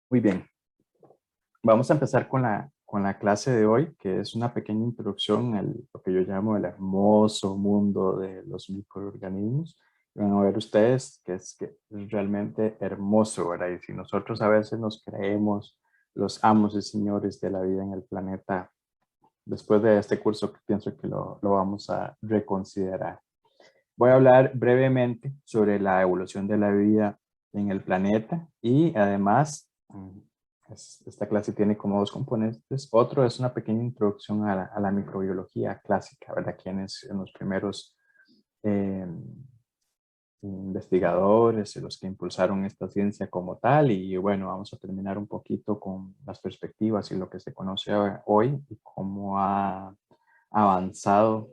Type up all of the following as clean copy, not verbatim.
Muy bien, vamos a empezar con la clase de hoy, que es una pequeña introducción a lo que yo llamo el hermoso mundo de los microorganismos. Van a ver ustedes que es realmente hermoso, ¿verdad? Y si nosotros a veces nos creemos los amos y señores de la vida en el planeta, después de este curso pienso que lo vamos a reconsiderar. Voy a hablar brevemente sobre la evolución de la vida en el planeta y además esta clase tiene como dos componentes. Otro es una pequeña introducción a la microbiología clásica, ¿verdad? Quienes en los primeros eh, investigadores, los que impulsaron esta ciencia como tal. Y bueno, vamos a terminar un poquito con las perspectivas y lo que se conoce hoy y cómo ha avanzado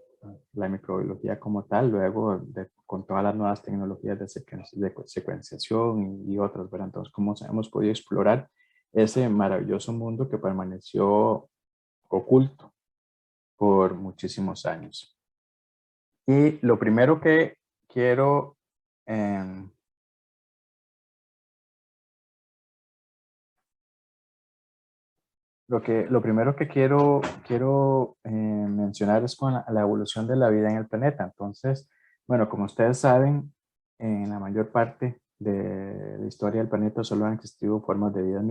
la microbiología como tal, luego con todas las nuevas tecnologías de secuenciación y otras, ¿verdad? Entonces, cómo hemos podido explorar ese maravilloso mundo que permaneció oculto por muchísimos años. Y lo primero que quiero eh, lo primero que quiero mencionar es con la evolución de la vida en el planeta. Entonces, bueno, como ustedes saben, en la mayor parte de la historia del planeta solo han existido formas de vida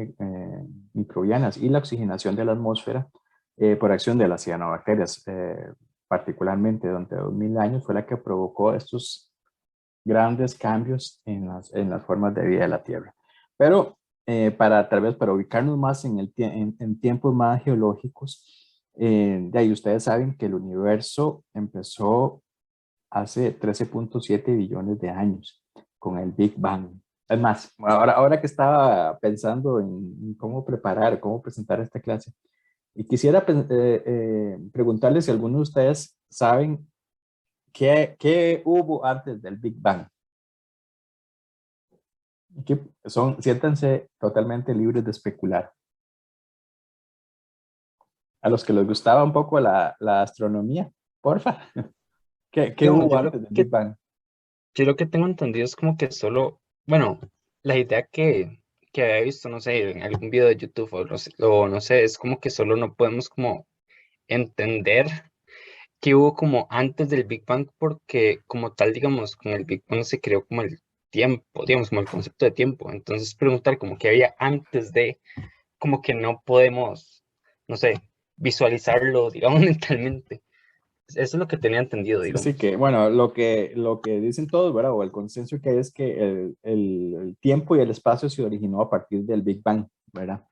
microbianas y la oxigenación de la atmósfera por acción de las cianobacterias, particularmente durante 2000 años, fue la que provocó estos grandes cambios en las formas de vida de la Tierra. Pero para tal vez para ubicarnos más en tiempos más geológicos, de ahí ustedes saben que el universo empezó hace 13.7 billones de años con el Big Bang. Es más, ahora que estaba pensando en cómo preparar, cómo presentar esta clase, y quisiera preguntarles si algunos de ustedes saben qué hubo antes del Big Bang. Siéntanse totalmente libres de especular. A los que les gustaba un poco la astronomía, porfa, ¿qué Digamos, hubo antes del Big Bang? yo lo que tengo entendido es como que solo, bueno, la idea que había visto, no sé, en algún video de YouTube o no sé, es como que solo no podemos como entender qué hubo como antes del Big Bang porque como tal, digamos, con el Big Bang se creó como el tiempo, digamos, como el concepto de tiempo. Entonces preguntar como qué había antes de, como que no podemos, no sé, visualizarlo, digamos, mentalmente. Eso es lo que tenía entendido, Así digamos. que, bueno, lo que dicen todos, ¿verdad? O el consenso que hay es que el tiempo y el espacio se originó a partir del Big Bang, ¿verdad?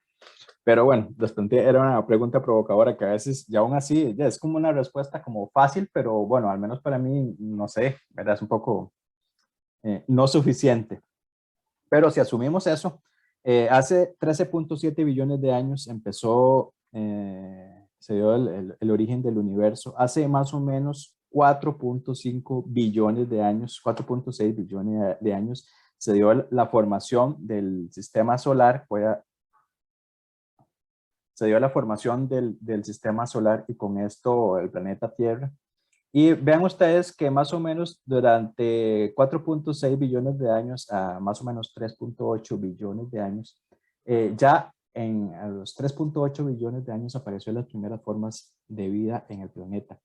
Pero bueno, era una pregunta provocadora que a veces, ya aún así, ya es como una respuesta como fácil, pero bueno, al menos para mí, no sé, ¿verdad? Es un poco no suficiente. Pero si asumimos eso, hace 13.7 billones de años se dio el origen del universo. Hace más o menos 4.5 billones de años, 4.6 billones de años, se dio la formación del sistema solar, se dio la formación del sistema solar y con esto el planeta Tierra. Y vean ustedes que más o menos durante 4.6 billones de años a más o menos 3.8 billones de años, ya a los 3.8 billones de años apareció las primeras formas de vida en el planeta.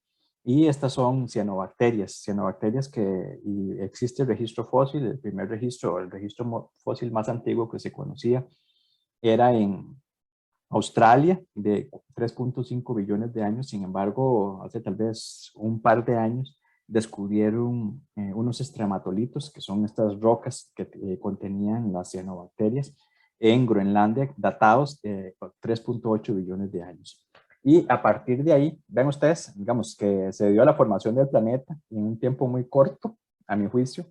Y estas son cianobacterias y existe el registro fósil, el primer registro, el registro fósil más antiguo que se conocía era en Australia de 3.5 billones de años. Sin embargo, hace tal vez un par de años descubrieron unos estrematolitos, que son estas rocas que contenían las cianobacterias en Groenlandia, datados de 3.8 billones de años. Y a partir de ahí, ven ustedes, digamos que se dio la formación del planeta y en un tiempo muy corto, a mi juicio,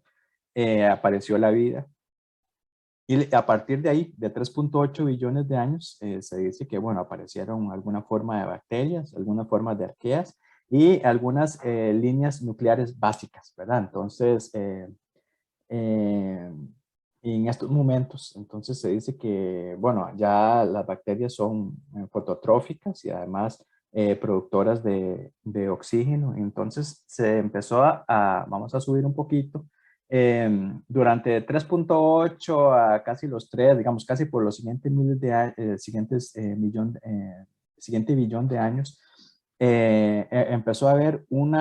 apareció la vida. Y a partir de ahí, de 3.8 billones de años, se dice que, bueno, aparecieron alguna forma de bacterias, alguna forma de arqueas y algunas líneas nucleares básicas, ¿verdad? Entonces, eh, en estos momentos, entonces se dice que, bueno, ya las bacterias son fototróficas y además productoras de oxígeno. Entonces se empezó vamos a subir un poquito, Durante 3.8 a casi los 3, digamos, casi por los siguientes miles de siguiente billón de años, empezó a haber un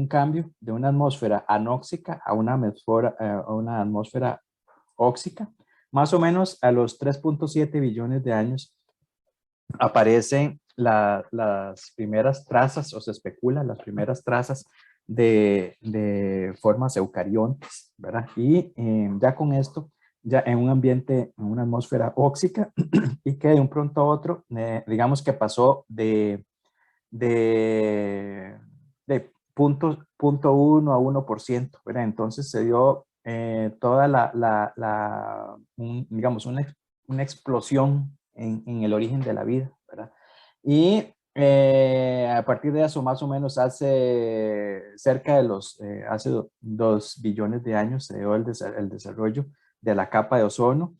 cambio de una atmósfera anóxica a una atmósfera óxica. Más o menos a los 3.7 billones de años aparecen las primeras trazas, o se especula, las primeras trazas de formas eucariontes, ¿verdad? Y ya con esto, ya en un ambiente, en una atmósfera óxica, y que de un pronto a otro, digamos que pasó de punto 1 a 1%, ¿verdad? Entonces se dio toda digamos, una explosión en el origen de la vida, ¿verdad? Y a partir de eso, más o menos hace cerca de hace 2 billones de años se dio el desarrollo de la capa de ozono.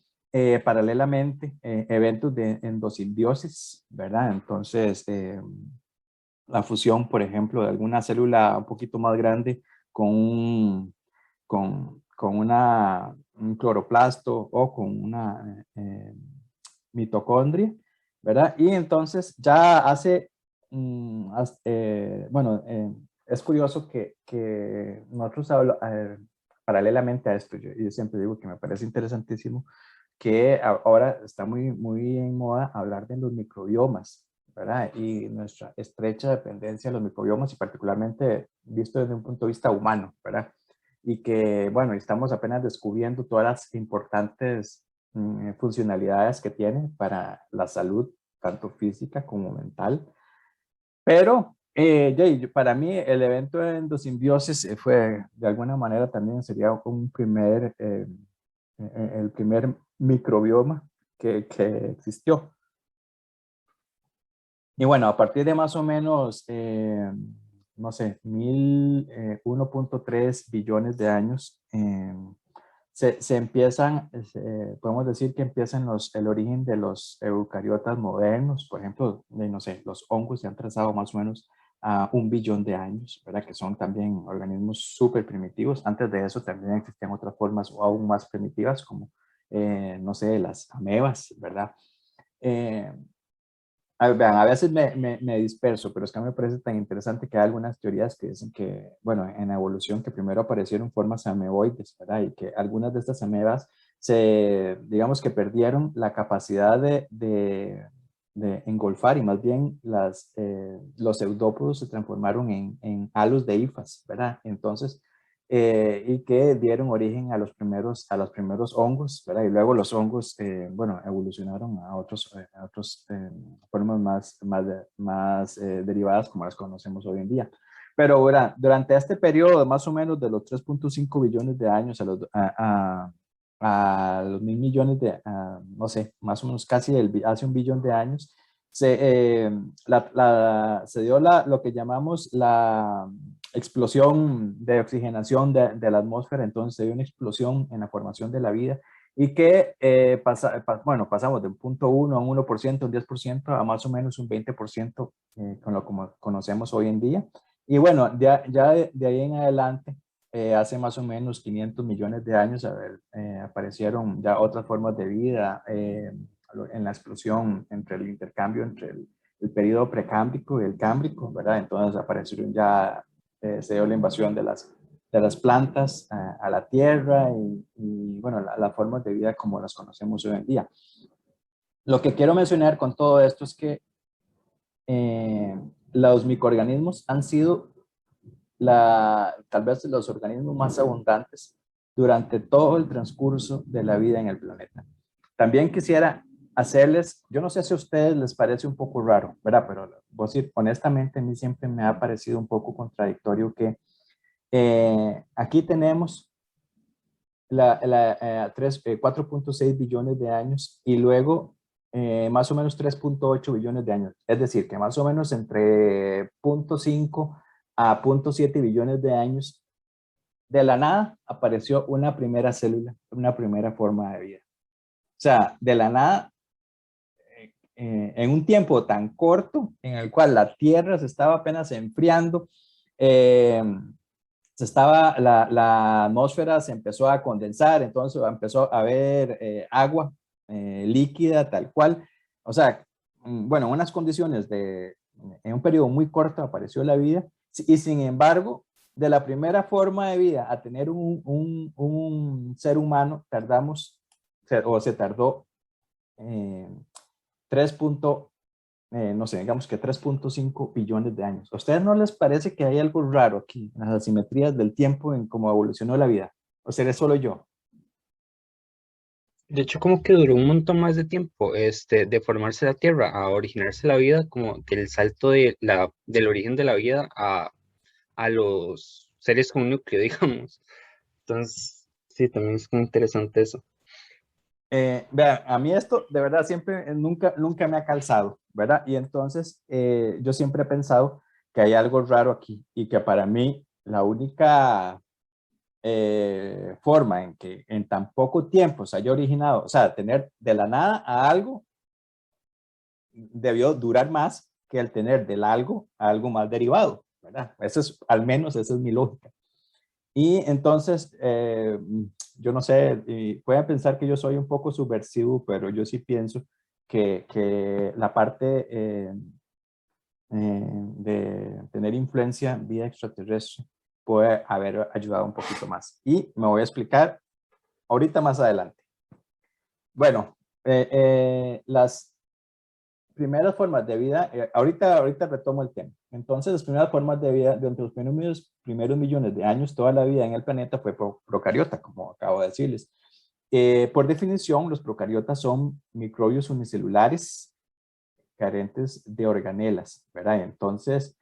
Paralelamente, eventos de endosimbiosis, ¿verdad? Entonces, la fusión, por ejemplo, de alguna célula un poquito más grande con un cloroplasto o con una mitocondria, ¿verdad? Y entonces ya hace, bueno, es curioso que nosotros paralelamente a esto, yo siempre digo que me parece interesantísimo que ahora está muy en moda hablar de los microbiomas, ¿verdad? Y nuestra estrecha dependencia de los microbiomas y particularmente visto desde un punto de vista humano, ¿verdad? Y que, bueno, estamos apenas descubriendo todas las importantes funcionalidades que tiene para la salud, tanto física como mental. Pero para mí el evento de endosimbiosis fue, de alguna manera también sería el primer microbioma que existió. Y bueno, a partir de más o menos, no sé, 1.3 billones de años, podemos decir que empiezan el origen de los eucariotas modernos. Por ejemplo, no sé, los hongos se han trazado más o menos a 1 billón de años, ¿verdad? Que son también organismos súper primitivos. Antes de eso también existían otras formas aún más primitivas como, no sé, las amebas, ¿verdad? Vean, a veces me disperso, pero es que a mí me parece tan interesante que hay algunas teorías que dicen que, bueno, en la evolución que primero aparecieron formas ameboides, ¿verdad? Y que algunas de estas amebas digamos que perdieron la capacidad de engolfar y más bien los eudópodos se transformaron en halos de hifas, ¿verdad? Entonces, y que dieron origen a los primeros hongos, ¿verdad? Y luego los hongos, bueno, evolucionaron a otras formas más derivadas como las conocemos hoy en día. Pero ¿verdad? Durante este periodo, más o menos de los 3.5 billones de años a los 1.000 millones no sé, más o menos casi hace 1 billón de años, se dio lo que llamamos la explosión de oxigenación de la atmósfera. Entonces se dio una explosión en la formación de la vida y que bueno, pasamos de un punto 1 a un 1%, un 10% a más o menos un 20% con lo como conocemos hoy en día. Y bueno, ya de ahí en adelante, hace más o menos 500 millones de años, aparecieron ya otras formas de vida en la explosión entre el intercambio entre el periodo precámbrico y el cámbrico, ¿verdad? Entonces aparecieron ya, se dio la invasión de las plantas a la tierra y bueno, las formas de vida como las conocemos hoy en día. Lo que quiero mencionar con todo esto es que los microorganismos han sido tal vez los organismos más abundantes durante todo el transcurso de la vida en el planeta. También quisiera hacerles, yo no sé si a ustedes les parece un poco raro, ¿verdad? Pero voy a decir, honestamente, a mí siempre me ha parecido un poco contradictorio que aquí tenemos 4.6 billones de años y luego más o menos 3.8 billones de años. Es decir, que más o menos entre 0.5 a 0.7 billones de años, de la nada apareció una primera célula, una primera forma de vida. O sea, de la nada, en un tiempo tan corto en el cual la Tierra se estaba apenas enfriando, la atmósfera se empezó a condensar, entonces empezó a haber agua líquida tal cual. O sea, bueno, en unas condiciones en un periodo muy corto apareció la vida y sin embargo, de la primera forma de vida a tener un ser humano, se tardó 3. No sé, digamos que 3.5 billones de años. ¿A ustedes no les parece que hay algo raro aquí, en las asimetrías del tiempo, en cómo evolucionó la vida? ¿O seré solo yo? De hecho, como que duró un montón más de tiempo, de formarse la Tierra a originarse la vida, como que el salto del origen de la vida a los seres con núcleo, digamos. Entonces, sí, también es como interesante eso. Vean, a mí esto de verdad siempre, nunca me ha calzado, ¿verdad? Y entonces yo siempre he pensado que hay algo raro aquí y que para mí la única forma en que en tan poco tiempo se haya originado, o sea, tener de la nada a algo, debió durar más que el tener del algo a algo más derivado, ¿verdad? Eso es, al menos esa es mi lógica. Y entonces, yo no sé, y pueden pensar que yo soy un poco subversivo, pero yo sí pienso que la parte de tener influencia en vida extraterrestre puede haber ayudado un poquito más. Y me voy a explicar ahorita más adelante. Bueno, las primeras formas de vida, ahorita retomo el tema. Entonces, las primeras formas de vida, durante los primeros millones de años, toda la vida en el planeta fue procariota, como acabo de decirles. Por definición, los procariotas son microbios unicelulares carentes de organelas, ¿verdad? Entonces,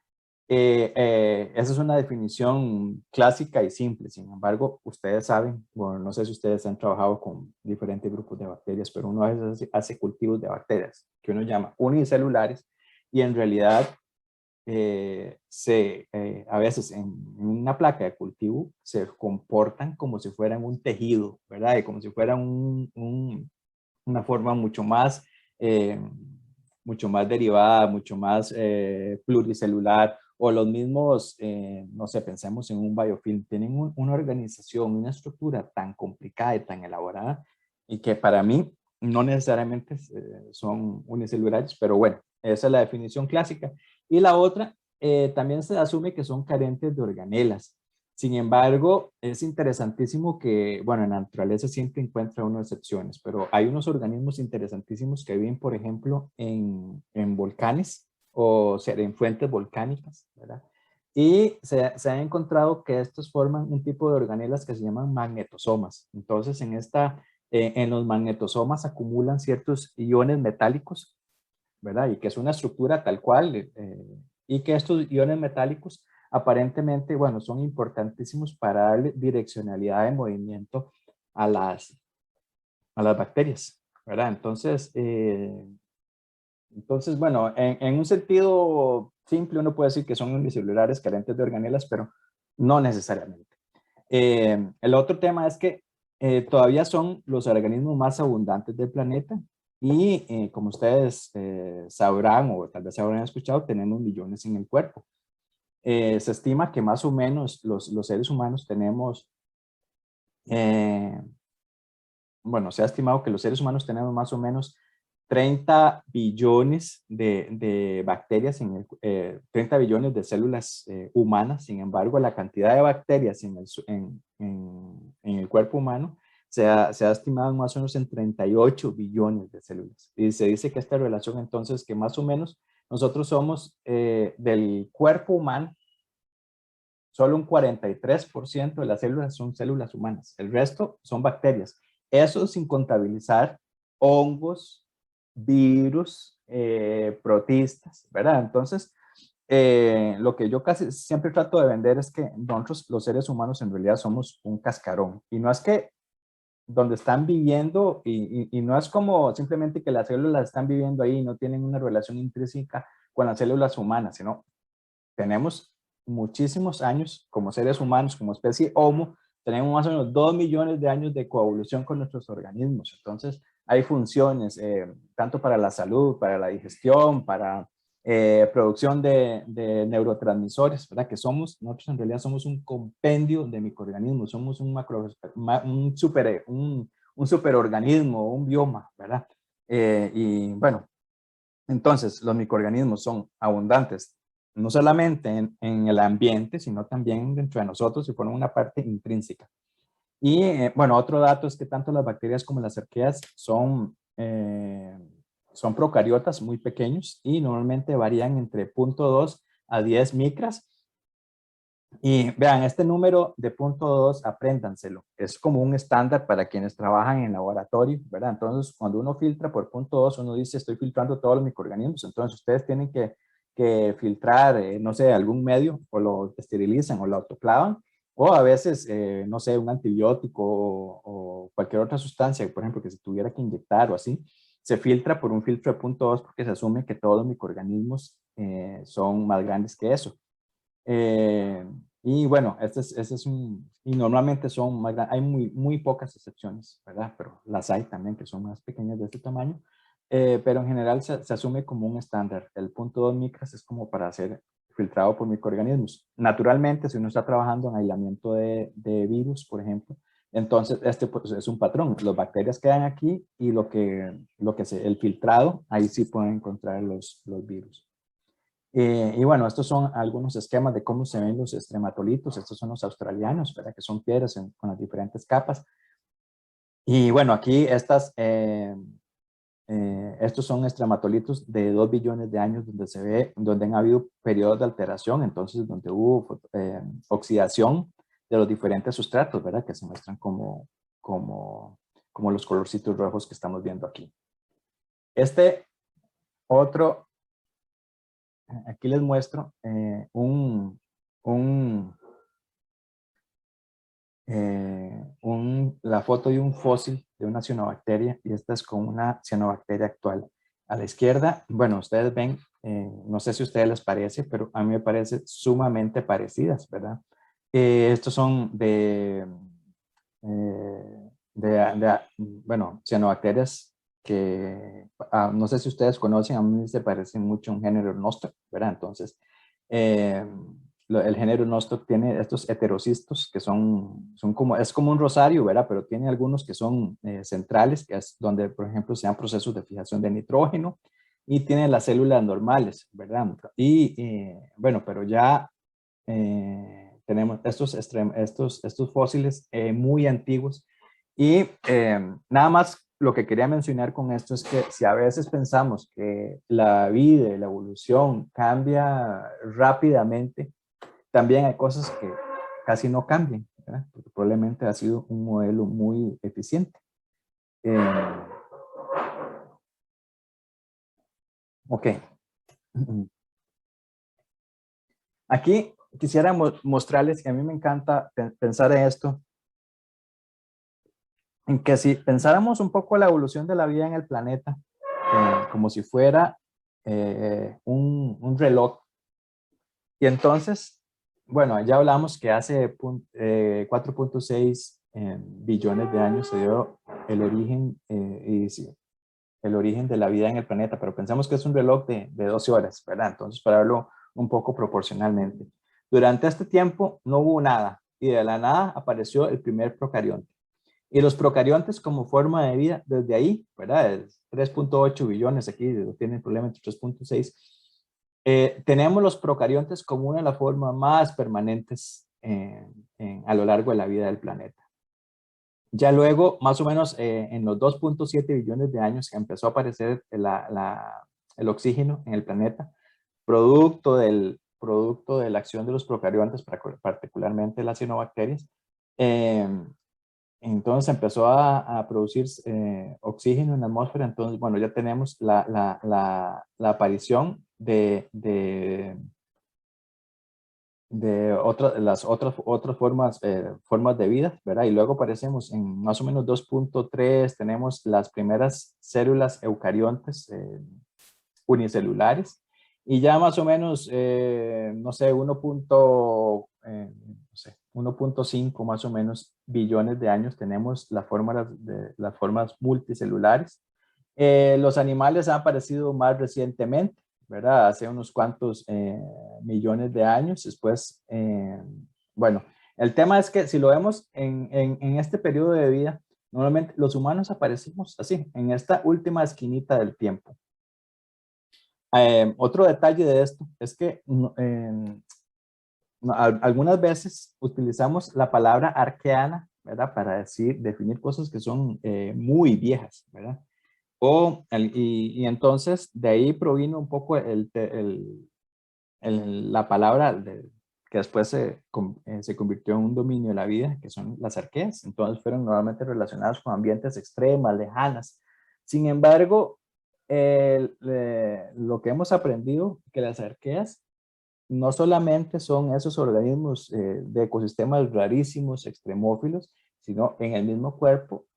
esa es una definición clásica y simple. Sin embargo, ustedes saben, bueno, no sé si ustedes han trabajado con diferentes grupos de bacterias, pero uno a veces hace cultivos de bacterias que uno llama unicelulares y en realidad a veces en una placa de cultivo se comportan como si fueran un tejido, ¿verdad? Y como si fueran una forma eh, mucho más derivada, mucho más pluricelular, o los mismos, no sé, pensemos en un biofilm, tienen una organización, una estructura tan complicada y tan elaborada, y que para mí no necesariamente son unicelulares, pero bueno, esa es la definición clásica. Y la otra, también se asume que son carentes de organelas. Sin embargo, es interesantísimo que, bueno, en la naturaleza siempre encuentra uno excepciones, pero hay unos organismos interesantísimos que viven, por ejemplo, en volcanes o sea, en fuentes volcánicas, ¿verdad? Y se ha encontrado que estos forman un tipo de organelas que se llaman magnetosomas. Entonces, en los magnetosomas acumulan ciertos iones metálicos, ¿verdad? Y que es una estructura tal cual, y que estos iones metálicos aparentemente, bueno, son importantísimos para darle direccionalidad de movimiento a las bacterias, ¿verdad? Entonces bueno, en un sentido simple uno puede decir que son unicelulares carentes de organelas, pero no necesariamente. El otro tema es que todavía son los organismos más abundantes del planeta y como ustedes sabrán o tal vez habrán escuchado, tenemos millones en el cuerpo. Se estima que más o menos los seres humanos tenemos, eh, bueno, se ha estimado que los seres humanos tenemos más o menos 30 billones de bacterias, 30 billones de células humanas. Sin embargo, la cantidad de bacterias en el cuerpo humano se ha estimado más o menos en 38 billones de células. Y se dice que esta relación entonces, que más o menos nosotros somos del cuerpo humano, solo un 43% de las células son células humanas. El resto son bacterias. Eso sin contabilizar hongos, virus, protistas, ¿verdad? Entonces, lo que yo casi siempre trato de vender es que nosotros los seres humanos en realidad somos un cascarón. Y no es que donde están viviendo, y no es como simplemente que las células están viviendo ahí y no tienen una relación intrínseca con las células humanas, sino tenemos muchísimos años como seres humanos, como especie Homo, tenemos más o menos 2 millones de años de coevolución con nuestros organismos. Entonces, hay funciones tanto para la salud, para la digestión, para producción de neurotransmisores, ¿verdad? Que nosotros en realidad somos un compendio de microorganismos, somos un superorganismo, un bioma, ¿verdad? Y bueno, entonces los microorganismos son abundantes, no solamente en el ambiente, sino también dentro de nosotros y forman una parte intrínseca. Y bueno, otro dato es que tanto las bacterias como las arqueas son procariotas muy pequeños y normalmente varían entre 0.2 a 10 micras. Y vean, este número de 0.2, apréndanselo. Es como un estándar para quienes trabajan en laboratorio, ¿verdad? Entonces, cuando uno filtra por 0.2, uno dice, estoy filtrando todos los microorganismos. Entonces, ustedes tienen que filtrar, no sé, algún medio, o lo esterilizan o lo autoclavan, o a veces, no sé, un antibiótico o cualquier otra sustancia, por ejemplo, que se tuviera que inyectar o así, se filtra por un filtro de 0.2 porque se asume que todos los microorganismos son más grandes que eso. Y bueno, y normalmente son más grandes, hay muy pocas excepciones, ¿verdad? Pero las hay también que son más pequeñas de este tamaño, pero en general se asume como un estándar. El 0.2 micras es como para ser filtrado por microorganismos. Naturalmente, si uno está trabajando en aislamiento de virus, por ejemplo, entonces pues, es un patrón. Las bacterias quedan aquí y el filtrado, ahí sí pueden encontrar los virus. Y bueno, estos son algunos esquemas de cómo se ven los estrematolitos. Estos son los australianos, ¿verdad? Que son piedras con las diferentes capas. Y bueno, aquí estos son estrematolitos de 2 billones de años donde han habido periodos de alteración, entonces donde hubo oxidación de los diferentes sustratos, ¿verdad? Que se muestran como los colorcitos rojos que estamos viendo aquí. Este otro Aquí les muestro la foto de un fósil de una cianobacteria, y esta es con una cianobacteria actual. A la izquierda, bueno, ustedes ven, no sé si a ustedes les parece, pero a mí me parece sumamente parecidas, ¿verdad? Estos son bueno, cianobacterias que no sé si ustedes conocen, a mí se parecen mucho a un género Nostoc, ¿verdad? Entonces, eh, el género Nostoc tiene estos heterocistos que es como un rosario, ¿verdad? Pero tiene algunos que son centrales, que es donde, por ejemplo, se dan procesos de fijación de nitrógeno, y tiene las células normales, ¿verdad? Y bueno, pero ya tenemos estos fósiles muy antiguos. Y nada más lo que quería mencionar con esto es que si a veces pensamos que la vida y la evolución cambia rápidamente, también hay cosas que casi no cambian, ¿verdad? Porque probablemente ha sido un modelo muy eficiente. Ok. Aquí quisiera mostrarles que a mí me encanta pensar en esto, en que si pensáramos un poco la evolución de la vida en el planeta, como si fuera un reloj, y entonces, bueno, ya hablamos que hace 4.6 billones de años se dio el origen, el origen de la vida en el planeta, pero pensamos que es un reloj de 12 horas, ¿verdad? Entonces, para verlo un poco proporcionalmente. Durante este tiempo no hubo nada, y de la nada apareció el primer procarionte. Y los procariontes como forma de vida, desde ahí, ¿verdad? Es 3.8 billones, aquí tienen el problema entre 3.6. Tenemos los procariontes como una de las formas más permanentes a lo largo de la vida del planeta. Ya luego, más o menos en los 2.7 billones de años, empezó a aparecer el oxígeno en el planeta, producto de la acción de los procariontes, particularmente las cianobacterias. Entonces empezó a producir oxígeno en la atmósfera. Entonces, bueno, ya tenemos la aparición las otras formas de vida, ¿verdad? Y luego aparecemos en más o menos 2.3, tenemos las primeras células eucariontes unicelulares, y ya más o menos, no sé, 1.5 más o menos billones de años tenemos las formas multicelulares. Los animales han aparecido más recientemente, ¿verdad? Hace unos cuantos millones de años. Después, bueno, el tema es que si lo vemos en este periodo de vida, normalmente los humanos aparecimos así, en esta última esquinita del tiempo. Otro detalle de esto es que algunas veces utilizamos la palabra arqueana, ¿verdad? Para definir cosas que son muy viejas, ¿verdad? Y entonces de ahí provino un poco la palabra que después se convirtió en un dominio de la vida, que son las arqueas. Entonces fueron normalmente relacionadas con ambientes extremas, lejanas. Sin embargo, lo que hemos aprendido, que las arqueas no solamente son esos organismos de ecosistemas rarísimos, extremófilos, sino en el mismo cuerpo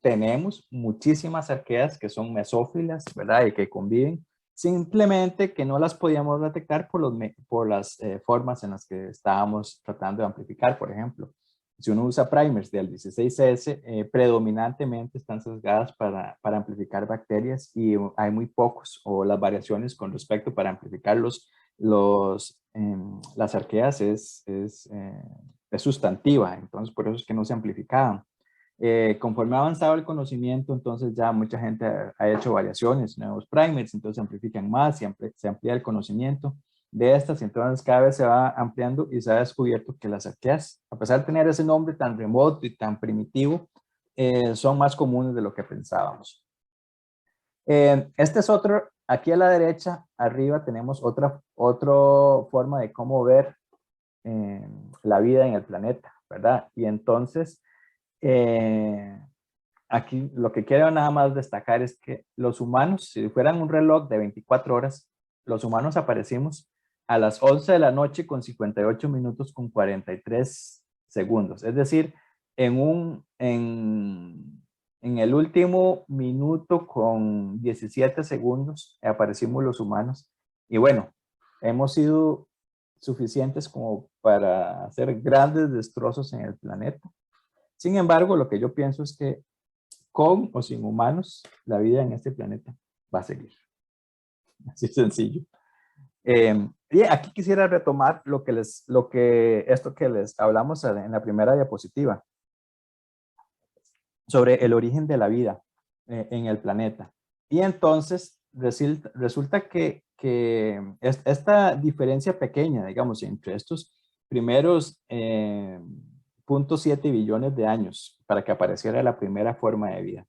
tenemos muchísimas arqueas que son mesófilas, ¿verdad? Y que conviven, simplemente que no las podíamos detectar por las formas en las que estábamos tratando de amplificar. Por ejemplo, si uno usa primers del 16S, predominantemente están sesgadas para amplificar bacterias y hay muy pocos, o las variaciones con respecto para amplificar las arqueas es sustantiva, entonces por eso es que no se amplificaban. Conforme ha avanzado el conocimiento, entonces ya mucha gente ha hecho variaciones, nuevos primers, entonces se amplifican más y se amplía el conocimiento de estas, y entonces cada vez se va ampliando y se ha descubierto que las arqueas, a pesar de tener ese nombre tan remoto y tan primitivo, son más comunes de lo que pensábamos. Este es otro, aquí a la derecha, arriba tenemos otra forma de cómo ver la vida en el planeta, ¿verdad? Y entonces, aquí lo que quiero nada más destacar es que los humanos, si fueran un reloj de 24 horas, los humanos aparecimos a las 11 de la noche con 58 minutos con 43 segundos. Es decir, en el último minuto con 17 segundos aparecimos los humanos. Y bueno, hemos sido suficientes como para hacer grandes destrozos en el planeta. Sin embargo, lo que yo pienso es que con o sin humanos, la vida en este planeta va a seguir. Así sencillo. Y aquí quisiera retomar esto que les hablamos en la primera diapositiva, sobre el origen de la vida en el planeta. Y entonces resulta que esta diferencia pequeña, digamos, entre estos primeros 0.7 billones de años para que apareciera la primera forma de vida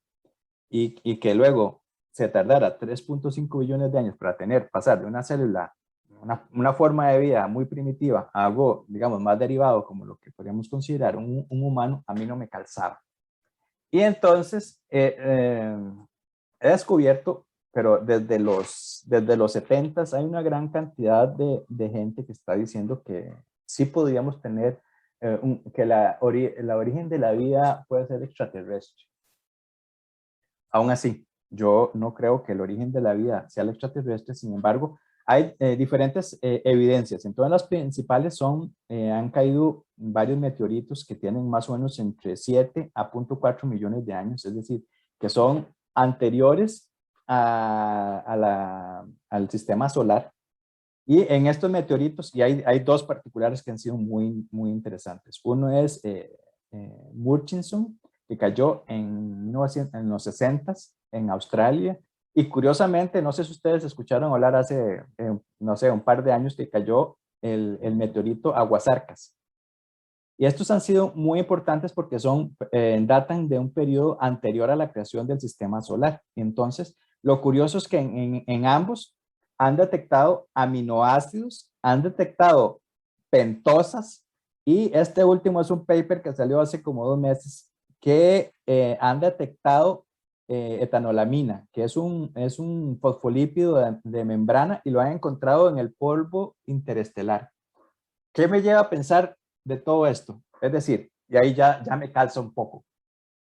y que luego se tardara 3.5 billones de años para pasar de una célula, una forma de vida muy primitiva a algo, digamos, más derivado, como lo que podríamos considerar un humano, a mí no me calzaba. Y entonces he descubierto, pero desde los 70s hay una gran cantidad de gente que está diciendo que sí podríamos tener, que la origen de la vida puede ser extraterrestre. Aún así, yo no creo que el origen de la vida sea el extraterrestre. Sin embargo, hay diferentes evidencias. Entonces, las principales han caído varios meteoritos que tienen más o menos entre 7 a 0.4 millones de años, es decir, que son anteriores al sistema solar. Y en estos meteoritos, y hay dos particulares que han sido muy, muy interesantes. Uno es Murchison, que cayó en los 60s en Australia. Y curiosamente, no sé si ustedes escucharon hablar hace, no sé, un par de años que cayó el meteorito Aguasarcas. Y estos han sido muy importantes porque datan de un periodo anterior a la creación del sistema solar. Entonces, lo curioso es que en ambos han detectado aminoácidos, han detectado pentosas, y este último es un paper que salió hace como 2 meses que han detectado etanolamina, que es un fosfolípido de membrana, y lo han encontrado en el polvo interestelar. ¿Qué me lleva a pensar de todo esto? Es decir, y ahí ya me calza un poco.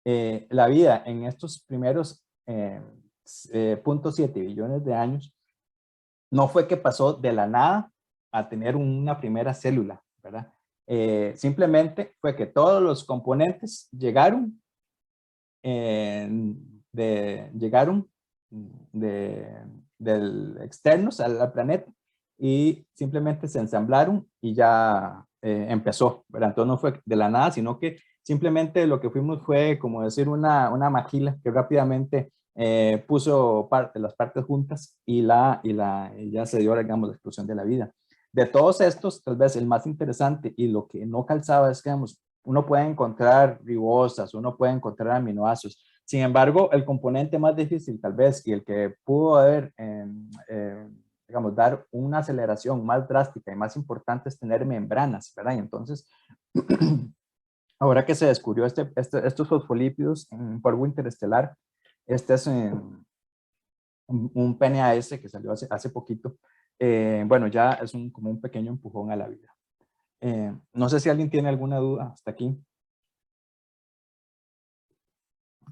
La vida en estos primeros 0.7 billones de años no fue que pasó de la nada a tener una primera célula, ¿verdad? Simplemente fue que todos los componentes llegaron de externos al planeta y simplemente se ensamblaron y ya empezó, ¿verdad? Entonces no fue de la nada, sino que simplemente lo que fuimos fue como decir una maquila que rápidamente puso las partes juntas y ya se dio, digamos, la explosión de la vida. De todos estos, tal vez el más interesante y lo que no calzaba es que, digamos, uno puede encontrar ribosas, uno puede encontrar aminoácidos. Sin embargo, el componente más difícil tal vez y el que pudo haber, digamos, dar una aceleración más drástica y más importante es tener membranas, ¿verdad? Y entonces, ahora que se descubrió estos fosfolípidos en polvo interestelar, este es un PNAS que salió hace poquito, bueno, ya es como un pequeño empujón a la vida. No sé si alguien tiene alguna duda hasta aquí.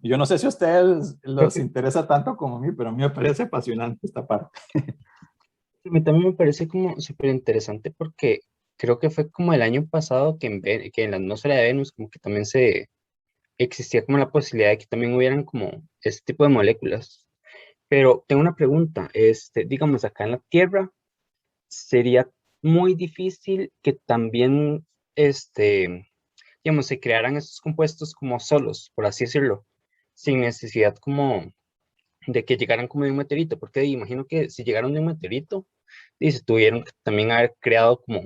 Yo no sé si a ustedes los interesa tanto como a mí, pero a mí me parece apasionante esta parte. A mí también me parece como súper interesante porque creo que fue como el año pasado que en la atmósfera de Venus como que también existía como la posibilidad de que también hubieran como este tipo de moléculas. Pero tengo una pregunta, digamos acá en la Tierra, sería muy difícil que también, digamos, se crearan estos compuestos como solos, por así decirlo, sin necesidad como de que llegaran como de un meteorito, porque imagino que si llegaron de un meteorito, se tuvieron que también haber creado como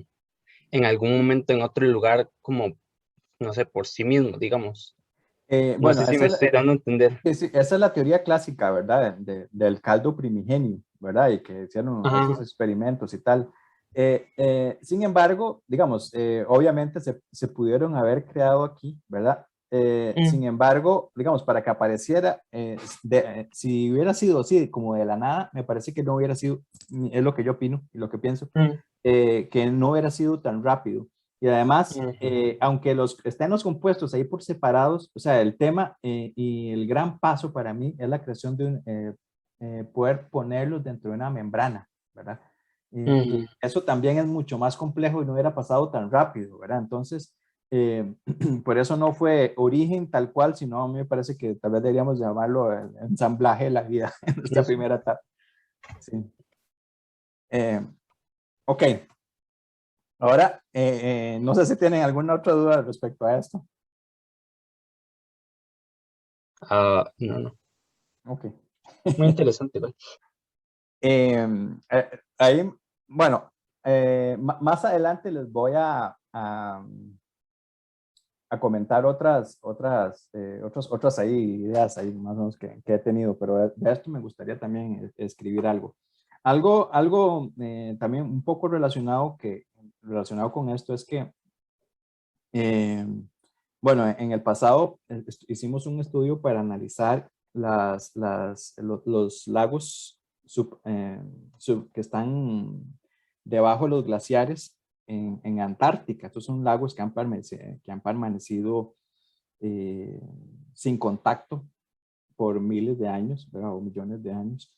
en algún momento en otro lugar, como, no sé, por sí mismo, digamos. No Bueno, sé si me estoy dando a entender. sí, esa es la teoría clásica, ¿verdad? Del caldo primigenio, ¿verdad? Y que hicieron esos Ajá. experimentos y tal. Sin embargo, digamos, obviamente se pudieron haber creado aquí, ¿verdad? Sin Mm, embargo, digamos, para que apareciera, si hubiera sido así, como de la nada, me parece que no hubiera sido, es lo que yo opino y lo que pienso, mm, que no hubiera sido tan rápido. Y además, ujú, aunque estén los compuestos ahí por separados, o sea, el tema y el gran paso para mí es la creación de poder ponerlos dentro de una membrana, ¿verdad? Y ujú. eso también es mucho más complejo y no hubiera pasado tan rápido, ¿verdad? Entonces, por eso no fue origen tal cual, sino a mí me parece que tal vez deberíamos llamarlo el ensamblaje de la vida en esta Eso. primera etapa. Sí. Eh, ok, ahora, no sé si tienen alguna otra duda respecto a esto. Ah, no, no. Ok. Muy interesante, igual. Ahí, bueno, más adelante les voy a comentar otras ahí, ideas ahí más o menos que he tenido, pero de esto me gustaría también escribir algo. Algo también un poco relacionado con esto es que eh, bueno, en el pasado hicimos un estudio para analizar los lagos que están debajo de los glaciares en Antártica. Estos son lagos que han permanecido eh, sin contacto por miles de años, ¿verdad? O millones de años,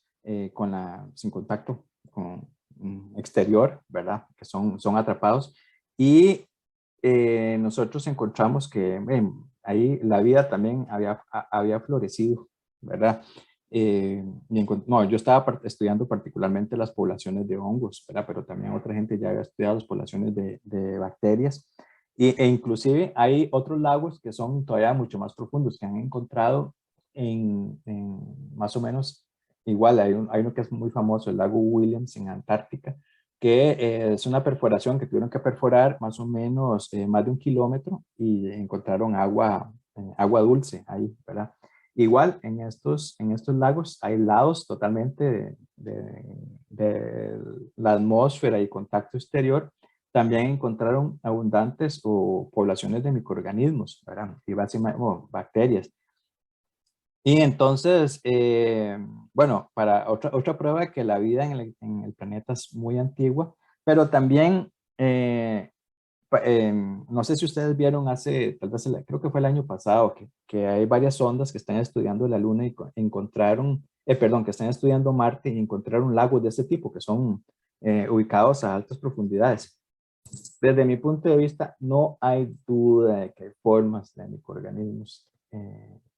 sin contacto con exterior, ¿verdad? Que son atrapados. Y nosotros encontramos que ahí la vida también había florecido, ¿verdad? No, yo estaba estudiando particularmente las poblaciones de hongos, ¿verdad? Pero también otra gente ya había estudiado las poblaciones de bacterias. E inclusive hay otros lagos que son todavía mucho más profundos, que han encontrado en más o menos igual, hay uno que es muy famoso, el lago Williams en Antártica, que es una perforación que tuvieron que perforar más o menos más de 1 kilómetro y encontraron agua dulce ahí, ¿verdad? Igual en estos lagos aislados totalmente de la atmósfera y contacto exterior, también encontraron abundantes o poblaciones de microorganismos, ¿verdad? Y básicamente, bueno, bacterias. Y entonces, bueno, para otra prueba de que la vida en el planeta es muy antigua, pero también, no sé si ustedes vieron tal vez creo que fue el año pasado, que hay varias sondas que están estudiando la Luna y perdón, que están estudiando Marte y encontraron lagos de este tipo que son ubicados a altas profundidades. Desde mi punto de vista, no hay duda de que hay formas de microorganismos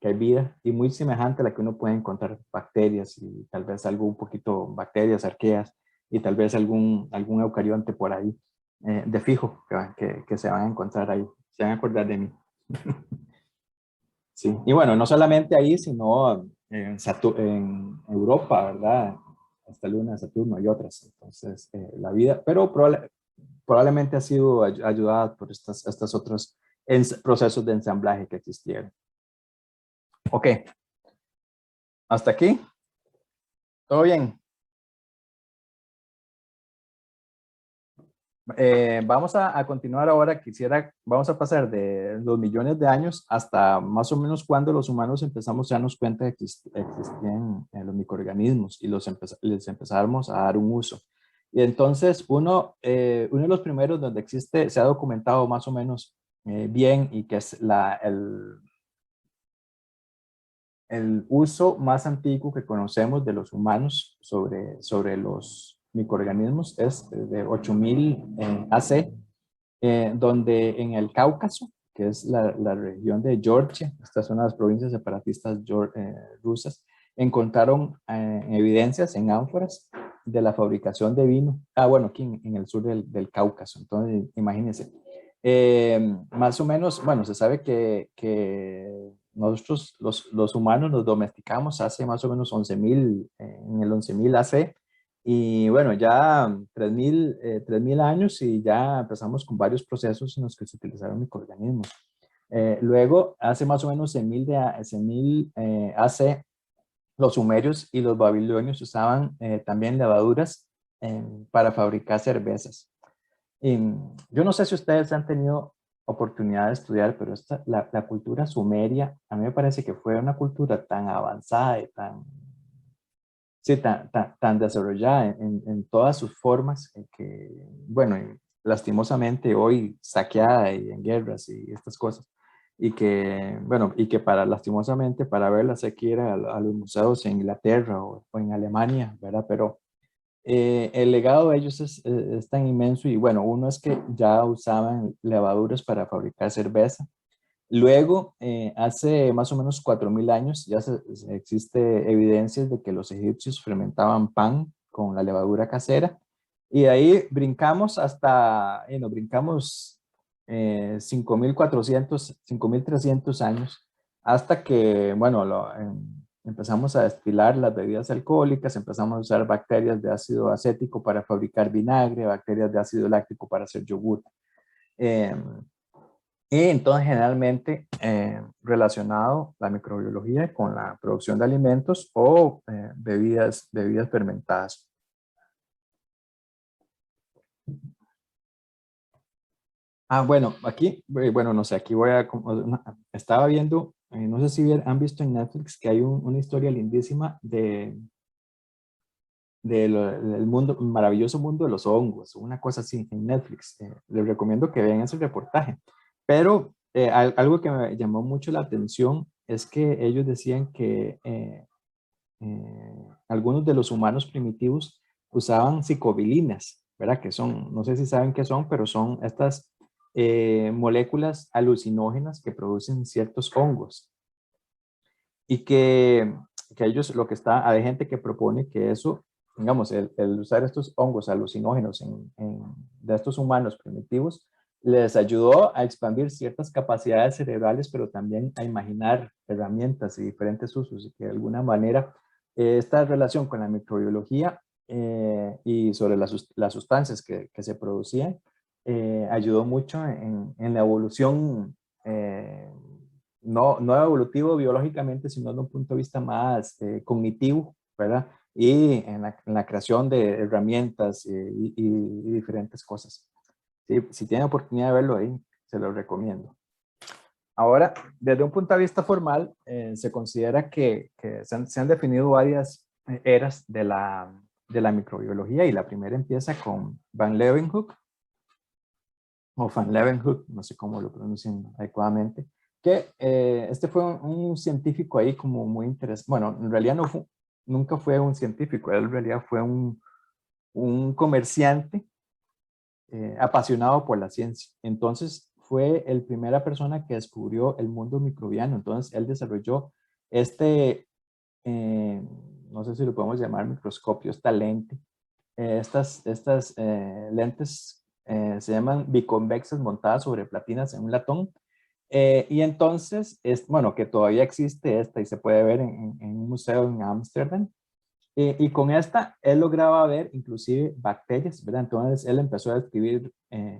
que hay vida y muy semejante a la que uno puede encontrar bacterias y tal vez algo un poquito, bacterias, arqueas y tal vez algún eucarionte por ahí, de fijo, que se van a encontrar ahí, se van a acordar de mí. Sí, y bueno, no solamente ahí, sino en Europa, ¿verdad? Esta luna de Saturno y otras. Entonces, la vida, pero probablemente ha sido ayudada por estas otros procesos de ensamblaje que existieron. Ok, hasta aquí. ¿Todo bien? Vamos a continuar ahora. Vamos a pasar de los millones de años hasta más o menos cuando los humanos empezamos a darnos cuenta de que existían los microorganismos y les empezamos a dar un uso. Y entonces uno de los primeros donde se ha documentado más o menos bien y que es el uso más antiguo que conocemos de los humanos sobre los microorganismos es de 8000 AC, donde en el Cáucaso, que es la región de Georgia, estas son las provincias separatistas rusas, encontraron evidencias en ánforas de la fabricación de vino. Bueno, aquí en el sur del Cáucaso. Entonces, imagínense. Más o menos, bueno, se sabe que nosotros, los humanos, nos domesticamos hace más o menos 11.000, en el 11.000 AC, y bueno, ya 3.000 años y ya empezamos con varios procesos en los que se utilizaron microorganismos. Luego, hace más o menos 100.000 AC, los sumerios y los babilonios usaban también levaduras para fabricar cervezas. Y yo no sé si ustedes han tenido oportunidad de estudiar, pero la cultura sumeria, a mí me parece que fue una cultura tan avanzada y sí, tan desarrollada en todas sus formas, bueno, y lastimosamente hoy saqueada y en guerras y estas cosas, bueno, y que lastimosamente para verlas hay que ir a los museos en Inglaterra o en Alemania, ¿verdad? Pero el legado de ellos es tan inmenso y bueno, uno es que ya usaban levaduras para fabricar cerveza. Luego, hace más o menos 4.000 años, ya existe evidencias de que los egipcios fermentaban pan con la levadura casera. Y de ahí brincamos nos brincamos 5.400, 5.300 años, hasta que, bueno, empezamos a destilar las bebidas alcohólicas, empezamos a usar bacterias de ácido acético para fabricar vinagre, bacterias de ácido láctico para hacer yogur. Y entonces generalmente relacionado la microbiología con la producción de alimentos o bebidas fermentadas. Bueno, aquí, bueno, no sé, aquí estaba viendo, no sé si han visto en Netflix que hay una historia lindísima del mundo, un maravilloso mundo de los hongos, una cosa así en Netflix. Les recomiendo que vean ese reportaje. Pero algo que me llamó mucho la atención es que ellos decían que algunos de los humanos primitivos usaban psicobilinas, ¿verdad? Que son, no sé si saben qué son, pero son estas moléculas alucinógenas que producen ciertos hongos. Y que ellos, hay gente que propone que eso, digamos, el usar estos hongos alucinógenos de estos humanos primitivos, les ayudó a expandir ciertas capacidades cerebrales, pero también a imaginar herramientas y diferentes usos, y que de alguna manera esta relación con la microbiología y sobre las sustancias que se producían, ayudó mucho en la evolución no evolutivo biológicamente, sino de un punto de vista más cognitivo, ¿verdad? Y en la creación de herramientas y diferentes cosas. ¿Sí? Si tienen oportunidad de verlo ahí, se lo recomiendo. Ahora, desde un punto de vista formal, se considera que se han definido varias eras de la microbiología y la primera empieza con Van Leeuwenhoek, o Van Leeuwenhoek, no sé cómo lo pronuncian adecuadamente, que este fue un científico ahí como muy interesante. Bueno, en realidad nunca fue un científico, él en realidad fue un comerciante apasionado por la ciencia. Entonces fue la primera persona que descubrió el mundo microbiano. Entonces, él desarrolló eh, no sé si lo podemos llamar microscopio, esta lente. Estas lentes se llaman biconvexas montadas sobre platinas en un latón. Y entonces, bueno, que todavía existe esta y se puede ver en un museo en Ámsterdam. Y con esta, él lograba ver inclusive bacterias, ¿verdad? Entonces, él empezó a escribir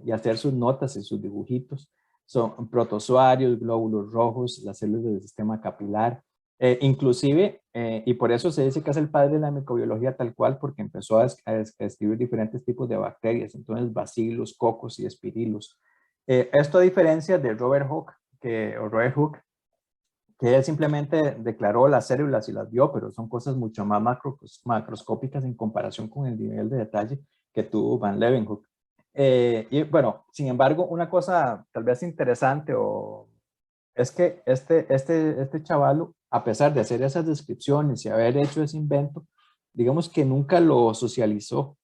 y a hacer sus notas y sus dibujitos. Son protozoarios, glóbulos rojos, las células del sistema capilar. Inclusive, y por eso se dice que es el padre de la microbiología tal cual, porque empezó a escribir diferentes tipos de bacterias, entonces bacilos, cocos y espirilos. Esto a diferencia de Robert Hooke, que él simplemente declaró las células y las vio, pero son cosas mucho más macroscópicas en comparación con el nivel de detalle que tuvo Van Leeuwenhoek. Y bueno, sin embargo, una cosa tal vez interesante es que este chavalo, a pesar de hacer esas descripciones y haber hecho ese invento, digamos que nunca lo socializó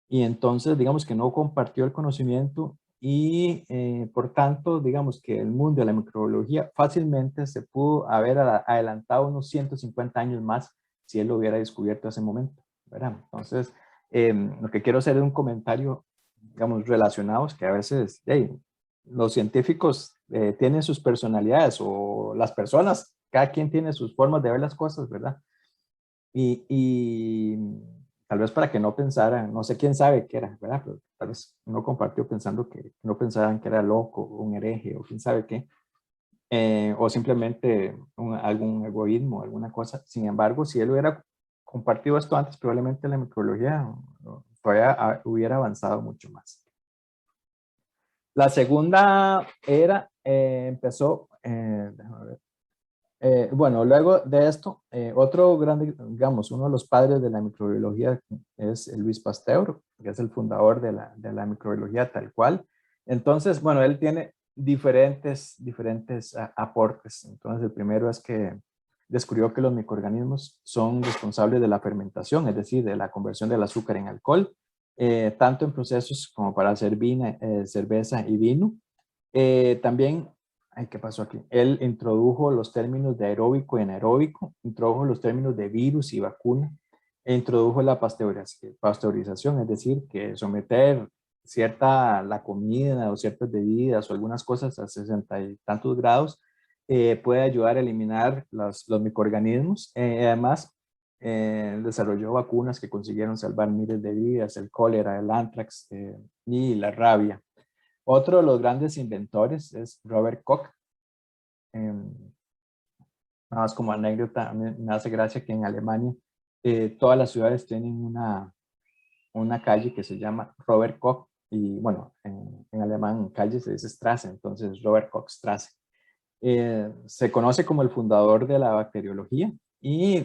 y entonces digamos que no compartió el conocimiento y por tanto digamos que el mundo de la microbiología fácilmente se pudo haber adelantado unos 150 años más si él lo hubiera descubierto en ese momento, ¿verdad? Entonces, lo que quiero hacer es un comentario, digamos, relacionados que a veces los científicos tienen sus personalidades o las personas, cada quien tiene sus formas de ver las cosas, ¿verdad? Y tal vez para que no pensaran, no sé quién sabe qué era, ¿verdad? Pero tal vez no compartió pensando que no pensaran que era loco, un hereje o quién sabe qué, o simplemente algún egoísmo, alguna cosa. Sin embargo, si él hubiera compartido esto antes, probablemente la microbiología todavía hubiera avanzado mucho más. La segunda era, empezó, déjame ver. Bueno, luego de esto, otro grande, digamos, uno de los padres de la microbiología es Luis Pasteur, que es el fundador de la microbiología tal cual. Entonces, bueno, él tiene diferentes aportes. Entonces, el primero es que descubrió que los microorganismos son responsables de la fermentación, es decir, de la conversión del azúcar en alcohol, tanto en procesos como para hacer vino, cerveza y vino. También ay, ¿qué pasó aquí? Él introdujo los términos de aeróbico y anaeróbico, introdujo los términos de virus y vacuna, e introdujo la pasteurización, es decir, que someter la comida o ciertas bebidas o algunas cosas a 60 y tantos grados puede ayudar a eliminar los microorganismos. Además, desarrolló vacunas que consiguieron salvar miles de vidas, el cólera, el anthrax y la rabia. Otro de los grandes inventores es Robert Koch. Nada más como anécdota, a mí me hace gracia que en Alemania todas las ciudades tienen una calle que se llama Robert Koch y bueno, en alemán calle se dice Straße, entonces Robert Koch Straße. Se conoce como el fundador de la bacteriología y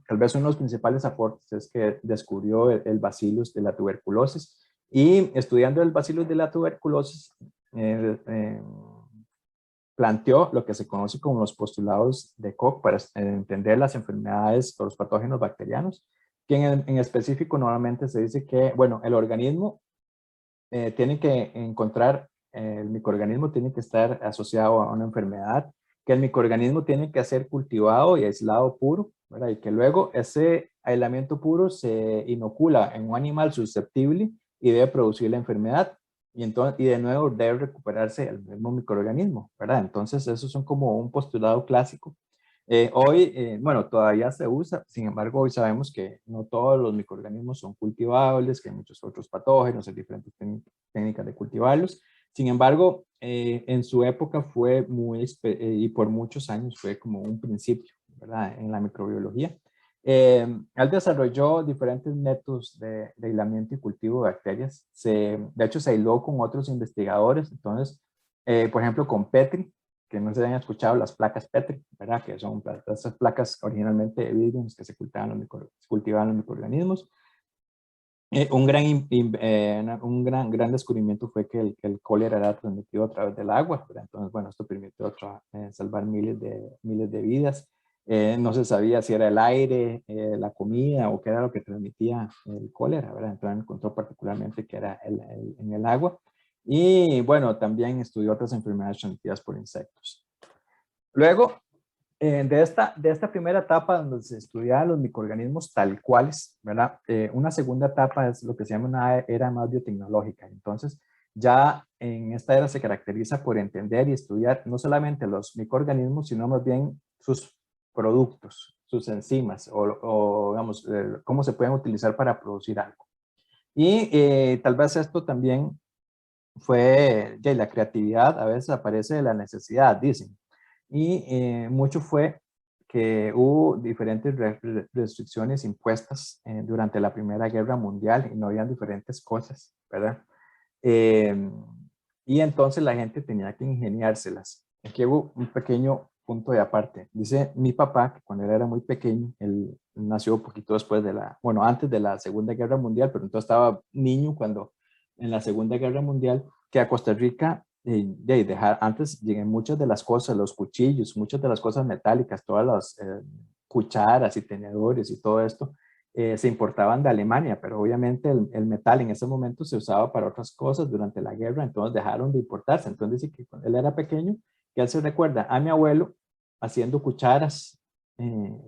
tal vez uno de los principales aportes es que descubrió el bacillus de la tuberculosis y estudiando el bacillus de la tuberculosis planteó lo que se conoce como los postulados de Koch para entender las enfermedades o los patógenos bacterianos, que en específico normalmente se dice que, bueno, el organismo tiene que encontrar, el microorganismo tiene que estar asociado a una enfermedad, que el microorganismo tiene que ser cultivado y aislado puro, ¿verdad? Y que luego ese aislamiento puro se inocula en un animal susceptible y debe producir la enfermedad. Y, entonces, y de nuevo debe recuperarse el mismo microorganismo, ¿verdad? Entonces, esos son como un postulado clásico. Hoy, bueno, todavía se usa, sin embargo, hoy sabemos que no todos los microorganismos son cultivables, que hay muchos otros patógenos, hay diferentes técnicas de cultivarlos. Sin embargo, en su época fue y por muchos años fue como un principio, ¿verdad? En la microbiología. Él desarrolló diferentes métodos de aislamiento y cultivo de bacterias. De hecho, se aisló con otros investigadores. Entonces, por ejemplo, con Petri, que no se han escuchado las placas Petri, ¿verdad? Que son esas placas originalmente de vidrio que se cultivaban los microorganismos. Un gran descubrimiento fue que el cólera era transmitido a través del agua, ¿verdad? Entonces, bueno, esto permitió salvar miles de vidas. No se sabía si era el aire, la comida o qué era lo que transmitía el cólera, ¿verdad? Entonces encontró particularmente que era en el agua. Y bueno, también estudió otras enfermedades transmitidas por insectos. Luego, de esta primera etapa donde se estudiaban los microorganismos tal cuales, ¿verdad? Una segunda etapa es lo que se llama una era más biotecnológica. Entonces, ya en esta era se caracteriza por entender y estudiar no solamente los microorganismos, sino más bien sus productos, sus enzimas o digamos, cómo se pueden utilizar para producir algo. Y tal vez esto también fue, ya, la creatividad a veces aparece de la necesidad, dicen. Y mucho fue que hubo diferentes restricciones impuestas durante la Primera Guerra Mundial y no habían diferentes cosas, ¿verdad? Eh, y entonces la gente tenía que ingeniárselas. Aquí hubo un pequeño punto de aparte. Dice mi papá que cuando él era muy pequeño, él nació un poquito después de bueno, antes de la Segunda Guerra Mundial, pero entonces estaba niño cuando en la Segunda Guerra Mundial, que a Costa Rica, antes llegué muchas de las cosas, los cuchillos, muchas de las cosas metálicas, todas las cucharas y tenedores y todo esto, se importaban de Alemania, pero obviamente el metal en ese momento se usaba para otras cosas durante la guerra, entonces dejaron de importarse. Entonces dice que cuando él era pequeño, que él se recuerda a mi abuelo haciendo cucharas,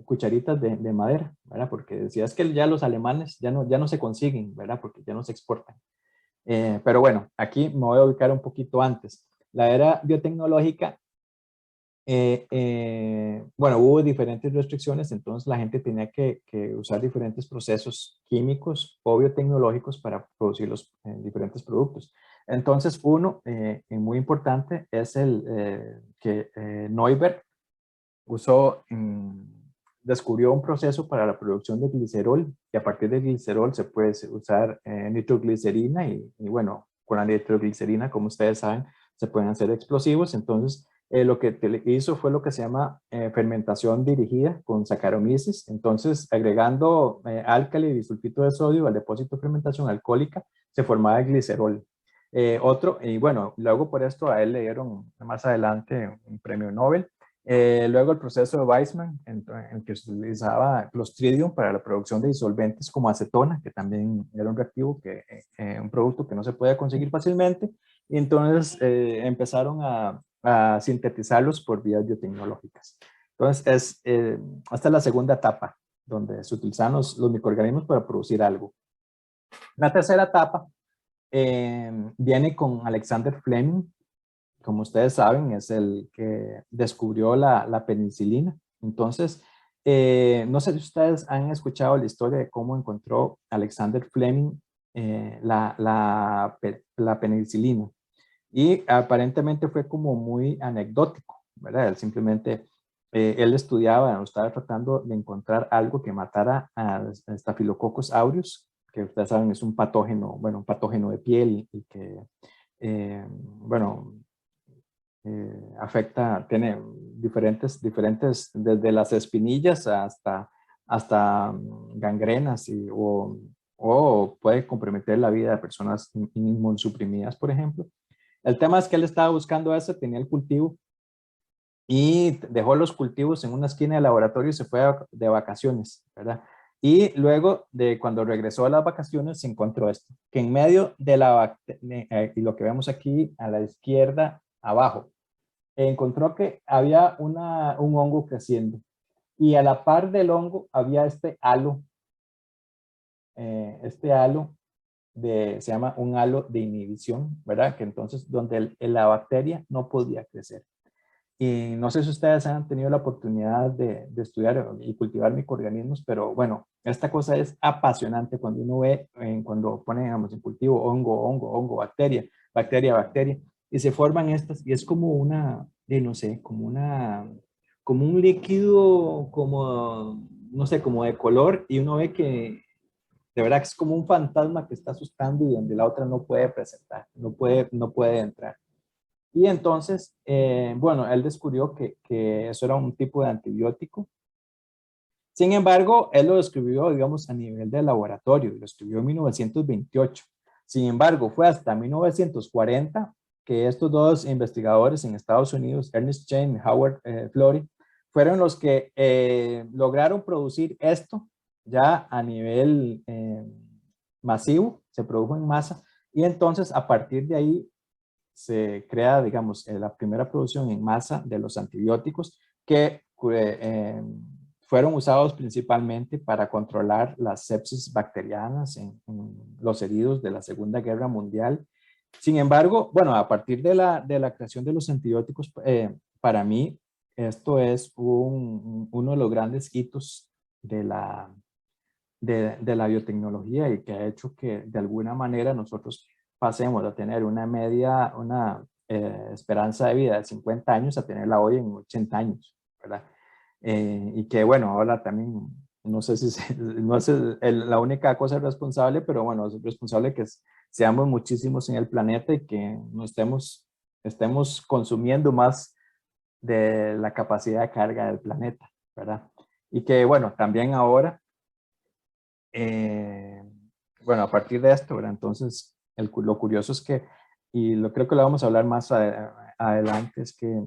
cucharitas de madera, ¿verdad? Porque decía, es que ya los alemanes ya no se consiguen, ¿verdad? Porque ya no se exportan. Pero bueno, aquí me voy a ubicar un poquito antes. La era biotecnológica, bueno, hubo diferentes restricciones, entonces la gente tenía que usar diferentes procesos químicos o biotecnológicos para producir los diferentes productos. Entonces, uno muy importante es el que Neuberg usó, descubrió un proceso para la producción de glicerol y a partir de glicerol se puede usar nitroglicerina y bueno, con la nitroglicerina, como ustedes saben, se pueden hacer explosivos. Entonces, lo que hizo fue lo que se llama fermentación dirigida con Saccharomyces. Entonces, agregando álcali y sulfito de sodio al depósito de fermentación alcohólica, se formaba el glicerol. Y bueno, luego por esto a él le dieron más adelante un premio Nobel. Luego el proceso de Weizmann, en que se utilizaba Clostridium para la producción de disolventes como acetona, que también era un reactivo, un producto que no se podía conseguir fácilmente, y entonces empezaron a sintetizarlos por vías biotecnológicas. Entonces, esta es la segunda etapa, donde se utilizan los microorganismos para producir algo. La tercera etapa viene con Alexander Fleming. Como ustedes saben, es el que descubrió la penicilina. Entonces, no sé si ustedes han escuchado la historia de cómo encontró Alexander Fleming la penicilina. Y aparentemente fue como muy anecdótico, ¿verdad? Él simplemente, él estudiaba, estaba tratando de encontrar algo que matara a Staphylococcus aureus, que ustedes saben es un patógeno, bueno, un patógeno de piel y que, bueno, afecta, tiene diferentes, desde las espinillas hasta gangrenas o puede comprometer la vida de personas inmunosuprimidas, por ejemplo. El tema es que él estaba buscando eso, tenía el cultivo y dejó los cultivos en una esquina del laboratorio y se fue de vacaciones, ¿verdad? Y luego de cuando regresó a las vacaciones se encontró esto, que en medio de y lo que vemos aquí a la izquierda abajo, encontró que había un hongo creciendo y a la par del hongo había este halo se llama un halo de inhibición, ¿verdad? Que entonces donde la bacteria no podía crecer. Y no sé si ustedes han tenido la oportunidad de estudiar y cultivar microorganismos, pero bueno, esta cosa es apasionante cuando uno ve, cuando ponen, digamos, en cultivo hongo, bacteria, bacteria, y se forman estas, y es como no sé, como un líquido, como, no sé, como de color, y uno ve que de verdad que es como un fantasma que está asustando y donde la otra no puede presentar, no puede entrar. Y entonces, bueno, él descubrió que eso era un tipo de antibiótico. Sin embargo, él lo describió, digamos, a nivel de laboratorio, lo escribió en 1928. Sin embargo, fue hasta 1940 que estos dos investigadores en Estados Unidos, Ernest Chain y Howard Florey, fueron los que lograron producir esto ya a nivel masivo, se produjo en masa, y entonces a partir de ahí se crea, digamos, la primera producción en masa de los antibióticos que fueron usados principalmente para controlar las sepsis bacterianas en los heridos de la Segunda Guerra Mundial. Sin embargo, bueno, a partir de la creación de los antibióticos, para mí esto es uno de los grandes hitos de la biotecnología y que ha hecho que de alguna manera nosotros pasemos a tener una esperanza de vida de 50 años a tenerla hoy en 80 años, ¿verdad? Y que bueno, ahora también, no sé si no es la única cosa responsable, pero bueno, es responsable que seamos muchísimos en el planeta y que no estemos consumiendo más de la capacidad de carga del planeta, ¿verdad? Y que bueno, también ahora, bueno, a partir de esto, ¿verdad? Entonces, lo curioso es que, y creo que lo vamos a hablar más adelante, es que,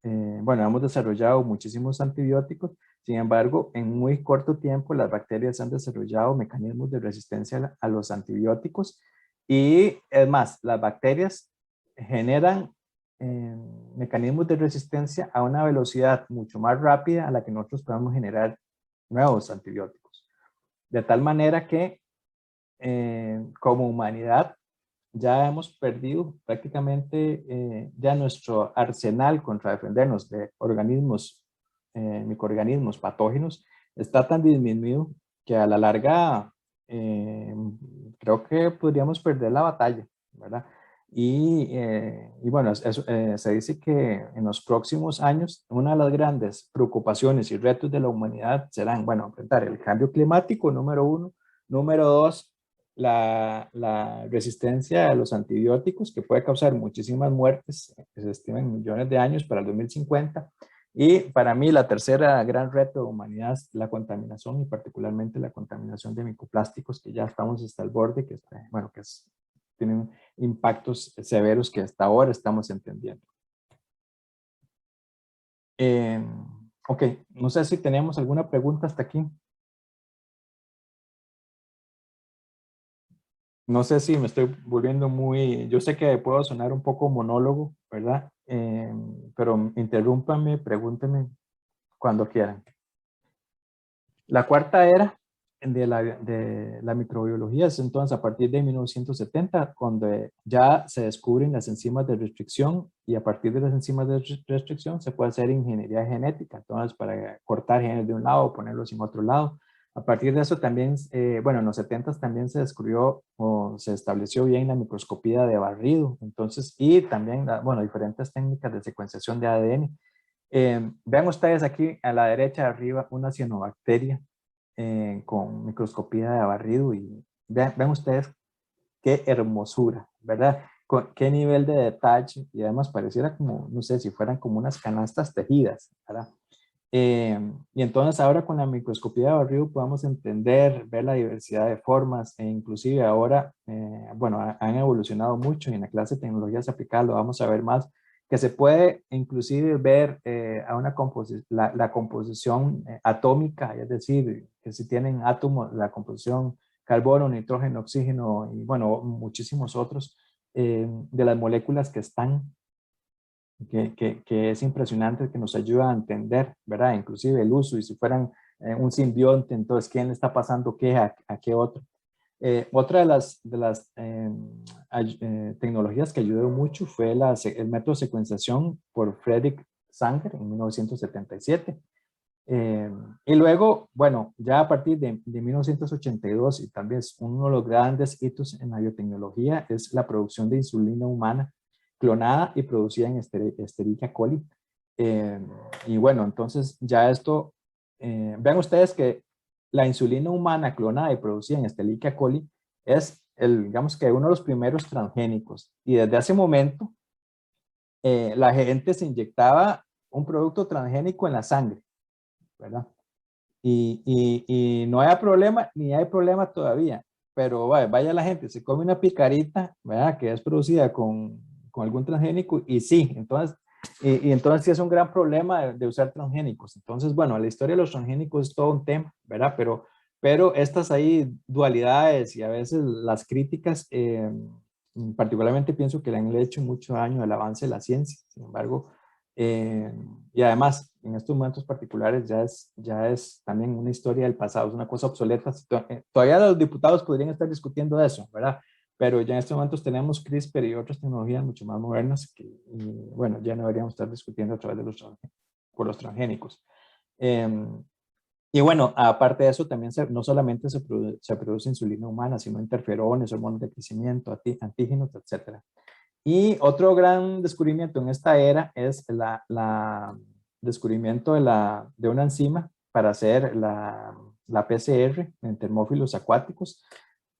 bueno, hemos desarrollado muchísimos antibióticos, sin embargo, en muy corto tiempo las bacterias han desarrollado mecanismos de resistencia a los antibióticos y es más, las bacterias generan mecanismos de resistencia a una velocidad mucho más rápida a la que nosotros podemos generar nuevos antibióticos. De tal manera que como humanidad ya hemos perdido prácticamente ya nuestro arsenal contra defendernos de organismos, microorganismos patógenos, está tan disminuido que a la larga creo que podríamos perder la batalla, ¿verdad? Y bueno, se dice que en los próximos años una de las grandes preocupaciones y retos de la humanidad serán, bueno, enfrentar el cambio climático, número uno, número dos, la resistencia a los antibióticos, que puede causar muchísimas muertes, que se estiman millones de años para el 2050. Y para mí la tercera gran reto de la humanidad es la contaminación y particularmente la contaminación de microplásticos, que ya estamos hasta el borde, que, bueno, tienen impactos severos que hasta ahora estamos entendiendo. Ok, no sé si tenemos alguna pregunta hasta aquí. No sé si me estoy volviendo muy, yo sé que puedo sonar un poco monólogo, ¿verdad? Pero interrúmpame, pregúnteme cuando quieran. La cuarta era de la microbiología es entonces a partir de 1970, cuando ya se descubren las enzimas de restricción y a partir de las enzimas de restricción se puede hacer ingeniería genética, entonces para cortar genes de un lado, ponerlos en otro lado. A partir de eso también, bueno, en los 70 también se descubrió o se estableció bien la microscopía de barrido, entonces, y también, bueno, diferentes técnicas de secuenciación de ADN. Vean ustedes aquí a la derecha de arriba una cianobacteria con microscopía de barrido y vean ustedes qué hermosura, ¿verdad? Con qué nivel de detalle y además pareciera como, no sé, si fueran como unas canastas tejidas, ¿verdad? Y entonces ahora con la microscopía de barrido podemos entender, ver la diversidad de formas e inclusive ahora, bueno, han evolucionado mucho y en la clase de tecnologías aplicadas lo vamos a ver más, que se puede inclusive ver a la composición atómica, es decir, que si tienen átomos, la composición carbono, nitrógeno, oxígeno y bueno, muchísimos otros de las moléculas que están que es impresionante, que nos ayuda a entender, ¿verdad? Inclusive el uso y si fueran un simbionte, entonces, ¿quién le está pasando qué a qué otro? Otra de las tecnologías que ayudó mucho fue el método de secuenciación por Frederick Sanger en 1977. Y luego, bueno, ya a partir de 1982 y tal vez uno de los grandes hitos en la biotecnología es la producción de insulina humana clonada y producida en Escherichia coli. Y bueno, entonces ya esto, vean ustedes que la insulina humana clonada y producida en Escherichia coli es, digamos que uno de los primeros transgénicos. Y desde ese momento, la gente se inyectaba un producto transgénico en la sangre, ¿verdad? Y no hay problema, ni hay problema todavía, pero vaya la gente, se come una picarita, ¿verdad? Que es producida con algún transgénico y sí, entonces, y entonces sí es un gran problema de usar transgénicos. Entonces, bueno, la historia de los transgénicos es todo un tema, ¿verdad? Pero estas ahí dualidades y a veces las críticas particularmente pienso que le han hecho mucho daño al avance de la ciencia. Sin embargo, y además, en estos momentos particulares ya es también una historia del pasado, es una cosa obsoleta. Todavía los diputados podrían estar discutiendo eso, ¿verdad? Pero ya en estos momentos tenemos CRISPR y otras tecnologías mucho más modernas que, bueno, ya no deberíamos estar discutiendo a través de por los transgénicos. Y bueno, aparte de eso, también no solamente se produce insulina humana, sino interferones, hormonas de crecimiento, antígenos, etcétera. Y otro gran descubrimiento en esta era es la descubrimiento de una enzima para hacer la PCR en termófilos acuáticos.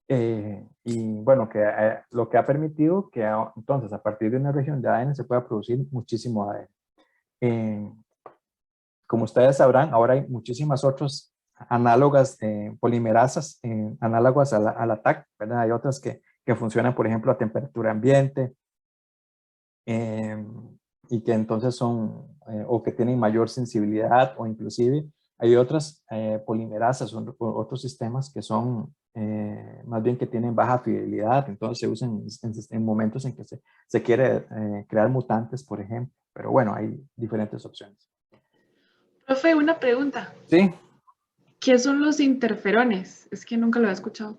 Y bueno, lo que ha permitido que entonces a partir de una región de ADN se pueda producir muchísimo ADN. Como ustedes sabrán, ahora hay muchísimas otras análogas polimerasas, análogas a la TAC, ¿verdad? Hay otras que funcionan, por ejemplo, a temperatura ambiente, y que entonces son, o que tienen mayor sensibilidad, o inclusive hay otras polimerasas, otros sistemas que son más bien que tienen baja fidelidad, entonces se usan en momentos en que se quiere crear mutantes, por ejemplo. Pero bueno, hay diferentes opciones. Profe, una pregunta. Sí. ¿Qué son los interferones? Es que nunca lo he escuchado.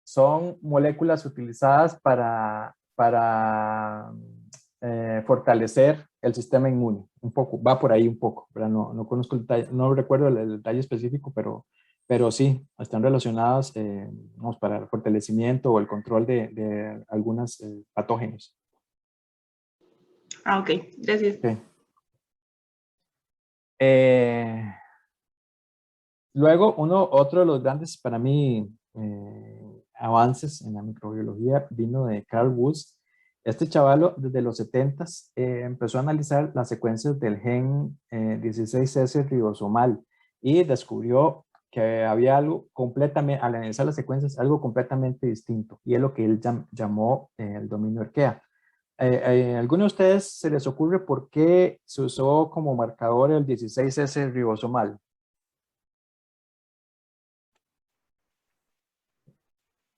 Son moléculas utilizadas para fortalecer el sistema inmune. Un poco, va por ahí un poco, pero no conozco el detalle, no recuerdo el detalle específico, pero sí, están relacionadas vamos, para el fortalecimiento o el control de algunos patógenos. Ok, gracias. Okay. Luego, otro de los grandes, para mí, avances en la microbiología vino de Carl Woese. Este chavalo, desde los 70s, empezó a analizar las secuencias del gen 16S ribosomal y descubrió que había algo completamente, al analizar las secuencias, algo completamente distinto, y es lo que él llamó el dominio arquea. ¿Alguno de ustedes se les ocurre por qué se usó como marcador el 16S ribosomal?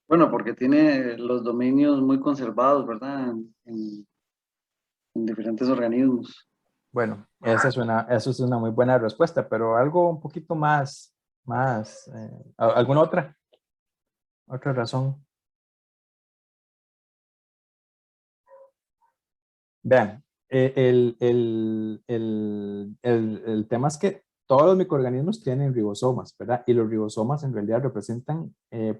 Bueno, porque tiene los dominios muy conservados, ¿verdad? En diferentes organismos. Bueno, esa es una muy buena respuesta, pero algo un poquito más, ¿alguna otra razón? Vean, el tema es que todos los microorganismos tienen ribosomas, ¿verdad? Y los ribosomas en realidad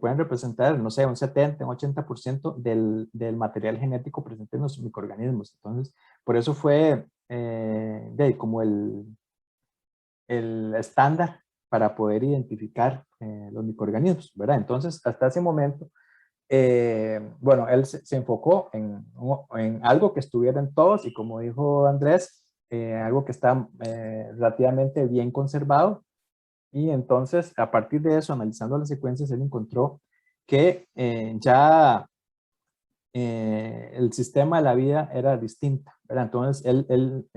pueden representar, no sé, un 70, un 80% del material genético presente en los microorganismos. Entonces, por eso fue como el estándar para poder identificar los microorganismos, ¿verdad? Entonces, hasta ese momento, bueno, él se enfocó en algo que estuviera en todos y, como dijo Andrés, algo que está relativamente bien conservado. Y entonces, a partir de eso, analizando las secuencias, él encontró que ya el sistema de la vida era distinta, ¿verdad? Entonces, él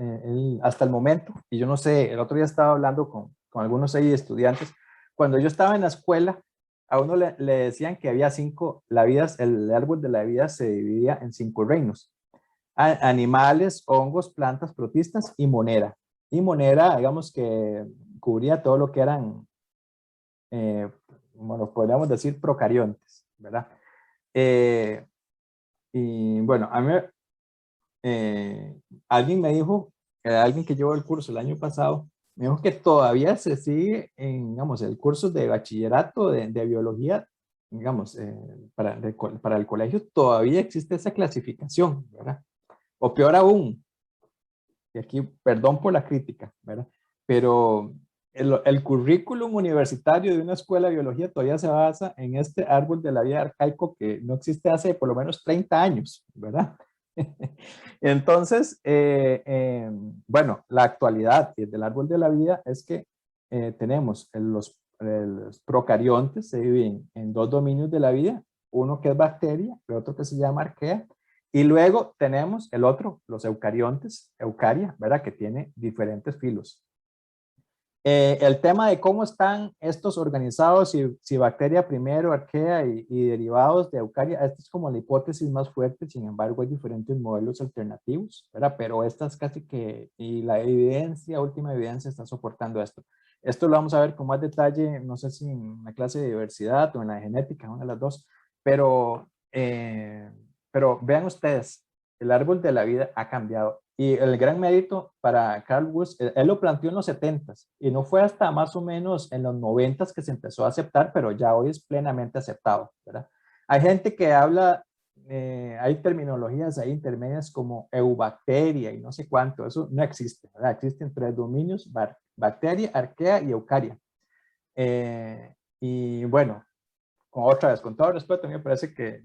hasta el momento, y yo no sé, el otro día estaba hablando con algunos ahí estudiantes, cuando yo estaba en la escuela, a uno le decían que había el árbol de la vida se dividía en 5 reinos: animales, hongos, plantas, protistas y monera. Y monera, digamos que cubría todo lo que eran, bueno, podríamos decir procariontes, ¿verdad? Y bueno, a mí alguien me dijo, alguien que llevó el curso el año pasado, me dijo que todavía se sigue digamos, el curso de bachillerato de biología, digamos, para el colegio, todavía existe esa clasificación, ¿verdad? O peor aún, y aquí, perdón por la crítica, ¿verdad? Pero el currículum universitario de una escuela de biología todavía se basa en este árbol de la vida arcaico que no existe hace por lo menos 30 años, ¿verdad? Entonces, bueno, la actualidad del árbol de la vida es que tenemos los procariontes, se dividen en 2 dominios de la vida, uno que es bacteria, el otro que se llama arquea, y luego tenemos el otro, los eucariontes, eucaria, ¿verdad? Que tiene diferentes filos. El tema de cómo están estos organizados, si bacteria primero, arquea y derivados de eucaria, esta es como la hipótesis más fuerte. Sin embargo, hay diferentes modelos alternativos, ¿verdad? Pero esta es casi que, y la evidencia, última evidencia está soportando esto. Esto lo vamos a ver con más detalle, no sé si en la clase de diversidad o en la de genética, una de las dos, pero vean ustedes, el árbol de la vida ha cambiado. Y el gran mérito para Carl Woese, él lo planteó en los 70s y no fue hasta más o menos en los 90s que se empezó a aceptar, pero ya hoy es plenamente aceptado, ¿verdad? Hay gente que habla, hay terminologías ahí intermedias como eubacteria y no sé cuánto, eso no existe, ¿verdad? Existen 3 dominios, bacteria, arquea y eucaria. Y bueno, otra vez, con todo respeto, a mí me parece que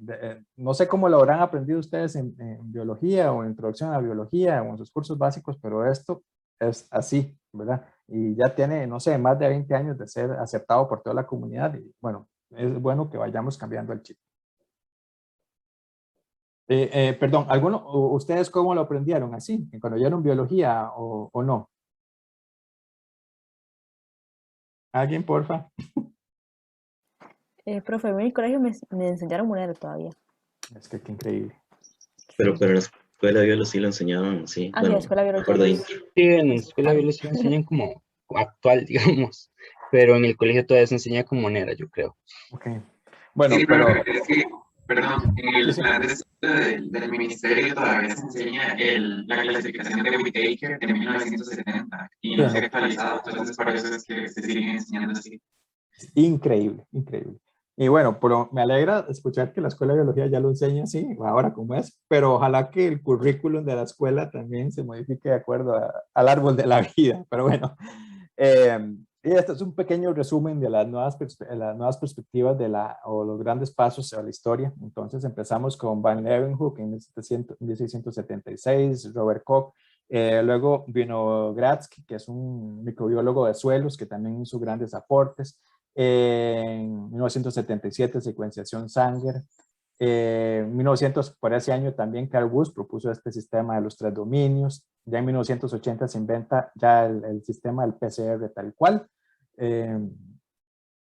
no sé cómo lo habrán aprendido ustedes en biología o en introducción a la biología o en sus cursos básicos, pero esto es así, ¿verdad? Y ya tiene, no sé, más de 20 años de ser aceptado por toda la comunidad y bueno, es bueno que vayamos cambiando el chip. Perdón, ¿ustedes cómo lo aprendieron? ¿Así? ¿Cuando oyeron biología o no? ¿Alguien, porfa? Profe, en mi colegio me enseñaron monero todavía. Es que qué increíble. Pero en la escuela de biología sí lo enseñaban, sí. Ah, sí, Bueno, la escuela de me acuerdo biología. de Sí, en la escuela de biología enseñan como actual, digamos, pero en el colegio todavía se enseña como monera, yo creo. Ok. Bueno, Sí, pero... es que, perdón, en Sí, el sí. plan de estudio del ministerio todavía se enseña la clasificación de Whittaker de 1970 y no se ha actualizado, entonces por eso es que se siguen enseñando así. Increíble, increíble. Y bueno, pero me alegra escuchar que la escuela de biología ya lo enseña así, ahora como es, pero ojalá que el currículum de la escuela también se modifique de acuerdo al árbol de la vida. Pero bueno, y este es un pequeño resumen de las nuevas perspectivas o los grandes pasos a la historia. Entonces empezamos con Van Leeuwenhoek en 1676, Robert Koch, luego vino Gradsky, que es un microbiólogo de suelos que también hizo grandes aportes. En 1977, secuenciación Sanger. En 1900, por ese año también Carl Woese propuso este sistema de los 3 dominios. Ya en 1980 se inventa ya el sistema del PCR tal cual.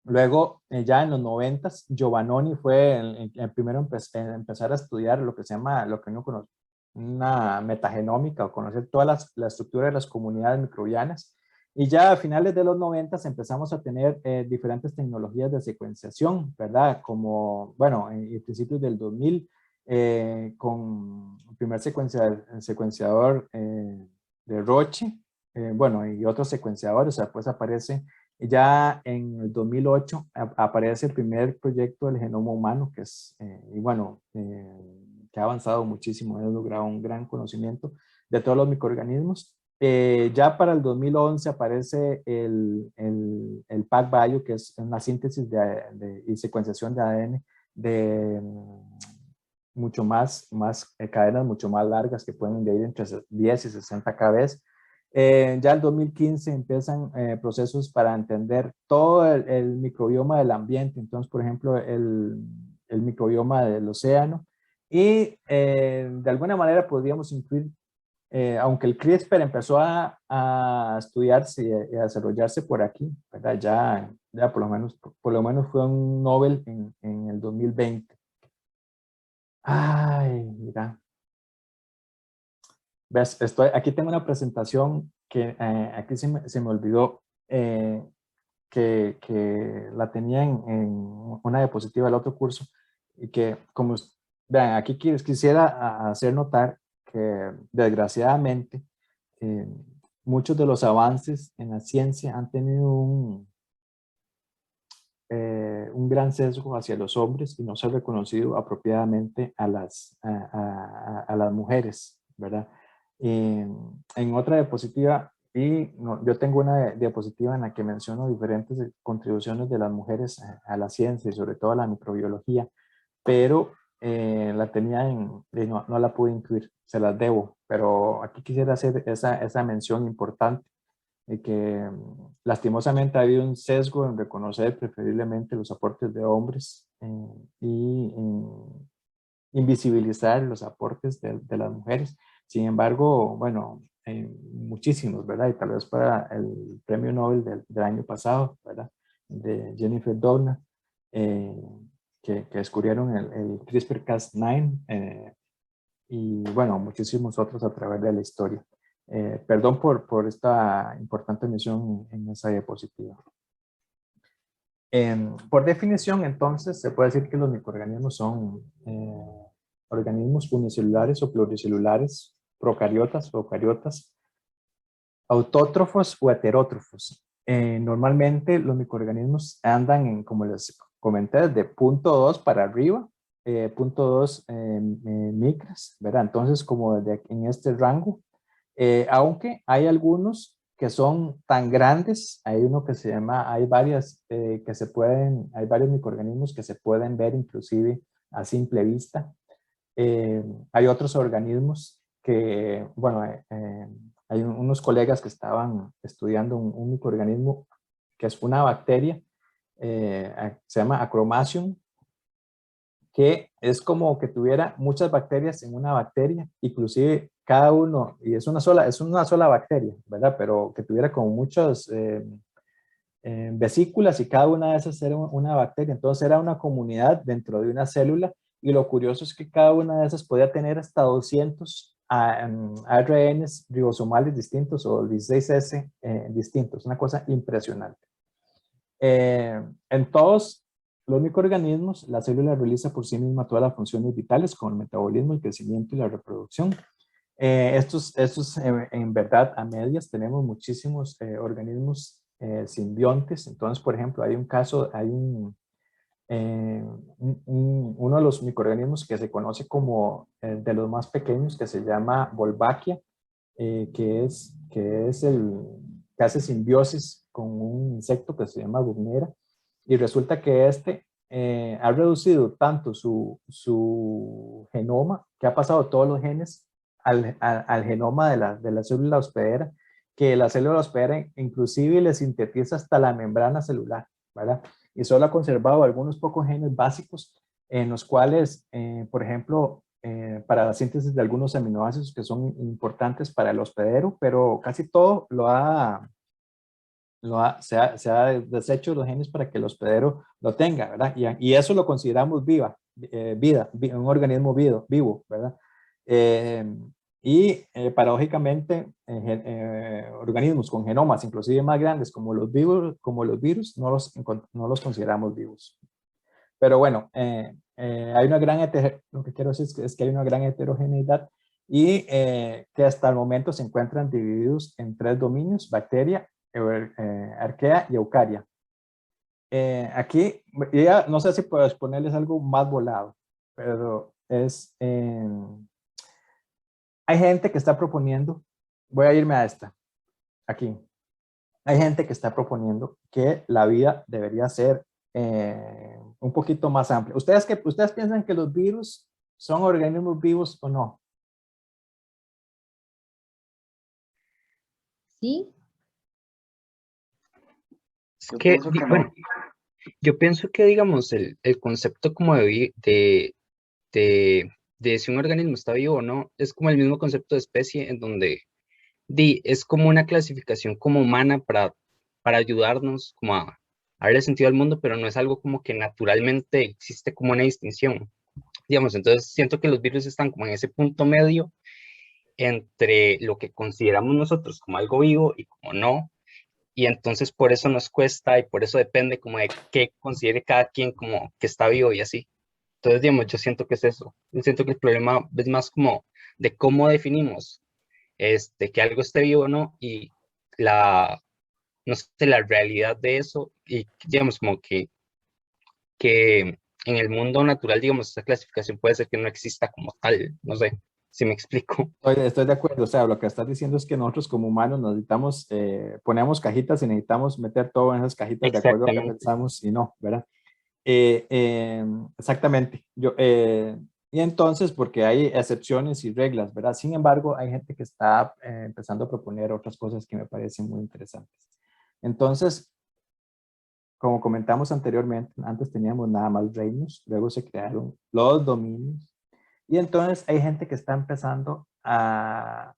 Luego, ya en los 90s, Giovannoni fue el primero en empezar a estudiar lo que se llama, lo que uno conoce, una metagenómica, o conocer toda la estructura de las comunidades microbianas. Y ya a finales de los 90 empezamos a tener diferentes tecnologías de secuenciación, ¿verdad? Como, bueno, en principios del 2000, con el primer secuenciador de Roche, bueno, y otros secuenciadores, o sea, pues aparece ya en el 2008, aparece el primer proyecto del genoma humano, que es, y bueno, que ha avanzado muchísimo, ha logrado un gran conocimiento de todos los microorganismos. Ya para el 2011 aparece el PacBio, que es una síntesis y secuenciación de ADN de mucho más cadenas mucho más largas que pueden ir entre 10 y 60 kbs. Ya el 2015 empiezan procesos para entender todo el microbioma del ambiente, entonces por ejemplo el microbioma del océano y de alguna manera podríamos incluir aunque el CRISPR empezó a estudiarse y a desarrollarse por aquí, ¿verdad? Ya por lo menos fue un Nobel en el 2020. Ay, mira. ¿Ves? Aquí tengo una presentación que aquí se me olvidó que la tenía en una diapositiva del otro curso y que, como vean, aquí quisiera hacer notar que desgraciadamente eh, muchos de los avances en la ciencia han tenido un gran sesgo hacia los hombres y no se ha reconocido apropiadamente a las mujeres, ¿verdad? En otra diapositiva, yo tengo una diapositiva en la que menciono diferentes contribuciones de las mujeres a la ciencia y sobre todo a la microbiología, pero la tenía no la pude incluir, se las debo, pero aquí quisiera hacer esa mención importante de que lastimosamente ha habido un sesgo en reconocer preferiblemente los aportes de hombres y invisibilizar los aportes de las mujeres. Sin embargo, bueno, muchísimos, ¿verdad? Y tal vez para el premio Nobel del año pasado, ¿verdad? De Jennifer Doudna, que descubrieron el CRISPR-Cas9, y bueno, muchísimos otros a través de la historia. Perdón por esta importante mención en esa diapositiva. Por definición, entonces, se puede decir que los microorganismos son organismos unicelulares o pluricelulares, procariotas o eucariotas, autótrofos o heterótrofos. Normalmente los microorganismos andan en, como les comenté, de 0.2 para arriba, 0.2 micras, ¿verdad? Entonces, como en este rango, aunque hay algunos que son tan grandes, hay uno que se llama, hay varias hay varios microorganismos que se pueden ver inclusive a simple vista. Hay otros organismos que, bueno, hay unos colegas que estaban estudiando un microorganismo que es una bacteria, se llama Acromacium, que es como que tuviera muchas bacterias en una bacteria, inclusive cada uno, y es una sola bacteria, ¿verdad? Pero que tuviera como muchas vesículas y cada una de esas era una bacteria. Entonces era una comunidad dentro de una célula, y lo curioso es que cada una de esas podía tener hasta 200 ARNs ribosomales distintos o 16S distintos, una cosa impresionante. En todos los microorganismos, la célula realiza por sí misma todas las funciones vitales como el metabolismo, el crecimiento y la reproducción. Estos en verdad a medias tenemos muchísimos organismos simbiontes. Entonces, por ejemplo, hay un caso, hay uno de los microorganismos que se conoce como de los más pequeños, que se llama Wolbachia, que hace simbiosis con un insecto que se llama Bugnera, y resulta que ha reducido tanto su genoma, que ha pasado todos los genes al genoma de la célula hospedera, que la célula hospedera inclusive le sintetiza hasta la membrana celular, ¿verdad? Y solo ha conservado algunos pocos genes básicos en los cuales, por ejemplo, para la síntesis de algunos aminoácidos que son importantes para el hospedero, pero casi todo se ha deshecho los genes para que el hospedero lo tenga, ¿verdad? Y eso lo consideramos vida, un organismo vivo, ¿verdad? Paradójicamente, organismos con genomas inclusive más grandes como los virus no los consideramos vivos. Pero bueno, hay una lo que quiero decir es que hay una gran heterogeneidad, y que hasta el momento se encuentran divididos en 3 dominios: bacteria, arquea y eucaria. Aquí, ya no sé si puedo exponerles algo más volado, pero hay gente que está proponiendo, voy a irme a aquí. Hay gente que está proponiendo que la vida debería ser un poquito más amplia. ¿Ustedes piensan que los virus son organismos vivos o no? Sí, Es Yo que, pienso que no. bueno, yo pienso que, digamos, el concepto como de si un organismo está vivo o no, es como el mismo concepto de especie, en donde es como una clasificación como humana para ayudarnos como a darle sentido al mundo, pero no es algo como que naturalmente existe como una distinción. Digamos, entonces siento que los virus están como en ese punto medio entre lo que consideramos nosotros como algo vivo y como no, y entonces por eso nos cuesta y por eso depende como de qué considere cada quien como que está vivo y así. Entonces, digamos, yo siento que es eso. Yo siento que el problema es más como de cómo definimos que algo esté vivo o no, y no sé, la realidad de eso, y digamos como que en el mundo natural, digamos, esa clasificación puede ser que no exista como tal, no sé si me explico. Estoy de acuerdo. O sea, lo que estás diciendo es que nosotros como humanos necesitamos, ponemos cajitas y necesitamos meter todo en esas cajitas de acuerdo a lo que Exactamente. pensamos y no, ¿verdad? Exactamente. Y entonces, porque hay excepciones y reglas, ¿verdad? Sin embargo, hay gente que está empezando a proponer otras cosas que me parecen muy interesantes. Entonces, como comentamos anteriormente, antes teníamos nada más reinos, luego se crearon los dominios, Y entonces hay gente que está empezando a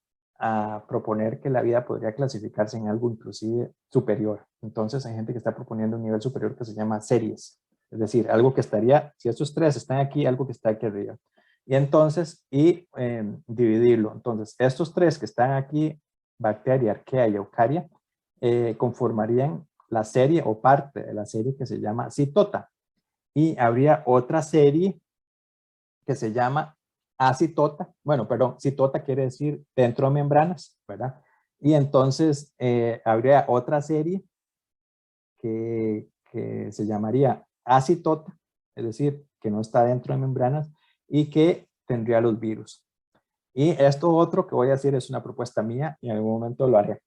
proponer que la vida podría clasificarse en algo inclusive superior. Entonces hay gente que está proponiendo un nivel superior que se llama series. Es decir, algo que estaría, si estos tres están aquí, algo que está aquí arriba. Y entonces, dividirlo. Entonces, estos tres que están aquí, bacteria, arquea y eucaria, conformarían la serie o parte de la serie que se llama citota. Y habría otra serie que se llama acitota. Bueno, perdón, citota quiere decir dentro de membranas, ¿verdad? Y entonces habría otra serie que se llamaría acitota, es decir, que no está dentro de membranas y que tendría los virus. Y esto otro que voy a decir es una propuesta mía y en algún momento lo haré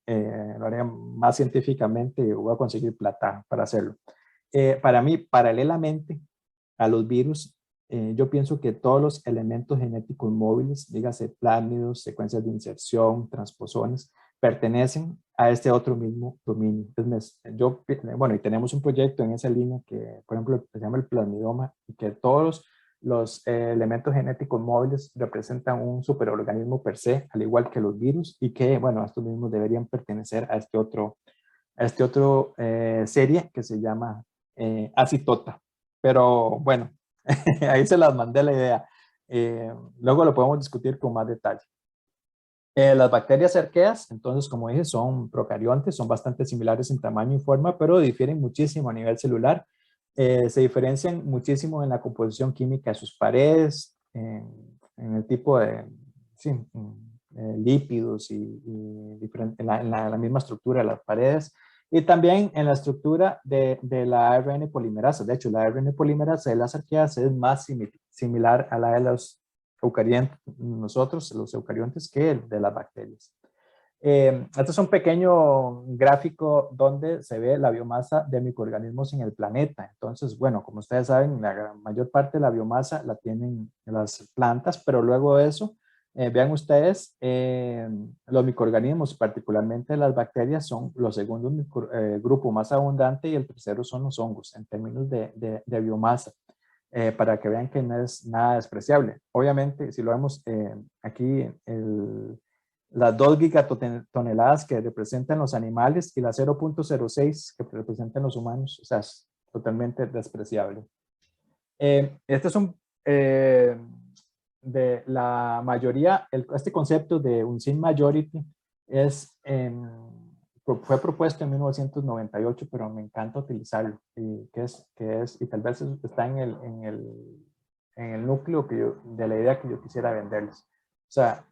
más científicamente y voy a conseguir plata para hacerlo. Para mí, paralelamente a los virus, yo pienso que todos los elementos genéticos móviles, dígase plásmidos, secuencias de inserción, transposones, pertenecen a este otro mismo dominio. Entonces, bueno, y tenemos un proyecto en esa línea que, por ejemplo, se llama el plasmidoma y que todos los elementos genéticos móviles representan un superorganismo per se, al igual que los virus, y que, bueno, estos mismos deberían pertenecer a este otro serie que se llama acitota. Pero bueno, ahí se las mandé la idea. Luego lo podemos discutir con más detalle. Las bacterias arqueas, entonces, como dije, son procariontes, son bastante similares en tamaño y forma, pero difieren muchísimo a nivel celular. Se diferencian muchísimo en la composición química de sus paredes, en el tipo de lípidos y en la misma estructura de las paredes. Y también en la estructura de la ARN polimerasa. De hecho, la ARN polimerasa de las arqueas es más similar a la de los eucariontes, los eucariontes, que el de las bacterias. Este es un pequeño gráfico donde se ve la biomasa de microorganismos en el planeta. Entonces, bueno, como ustedes saben, la mayor parte de la biomasa la tienen las plantas, pero luego de eso, vean ustedes, los microorganismos, particularmente las bacterias, son los segundos grupo más abundante y el tercero son los hongos en términos de biomasa. Para que vean que no es nada despreciable. Obviamente, si lo vemos aquí, las 2 gigatoneladas que representan los animales y las 0.06 que representan los humanos, o sea, es totalmente despreciable. Este es de la mayoría, este concepto de unseen majority fue propuesto en 1998, pero me encanta utilizarlo, y y tal vez está en el núcleo de la idea que yo quisiera venderles. O sea,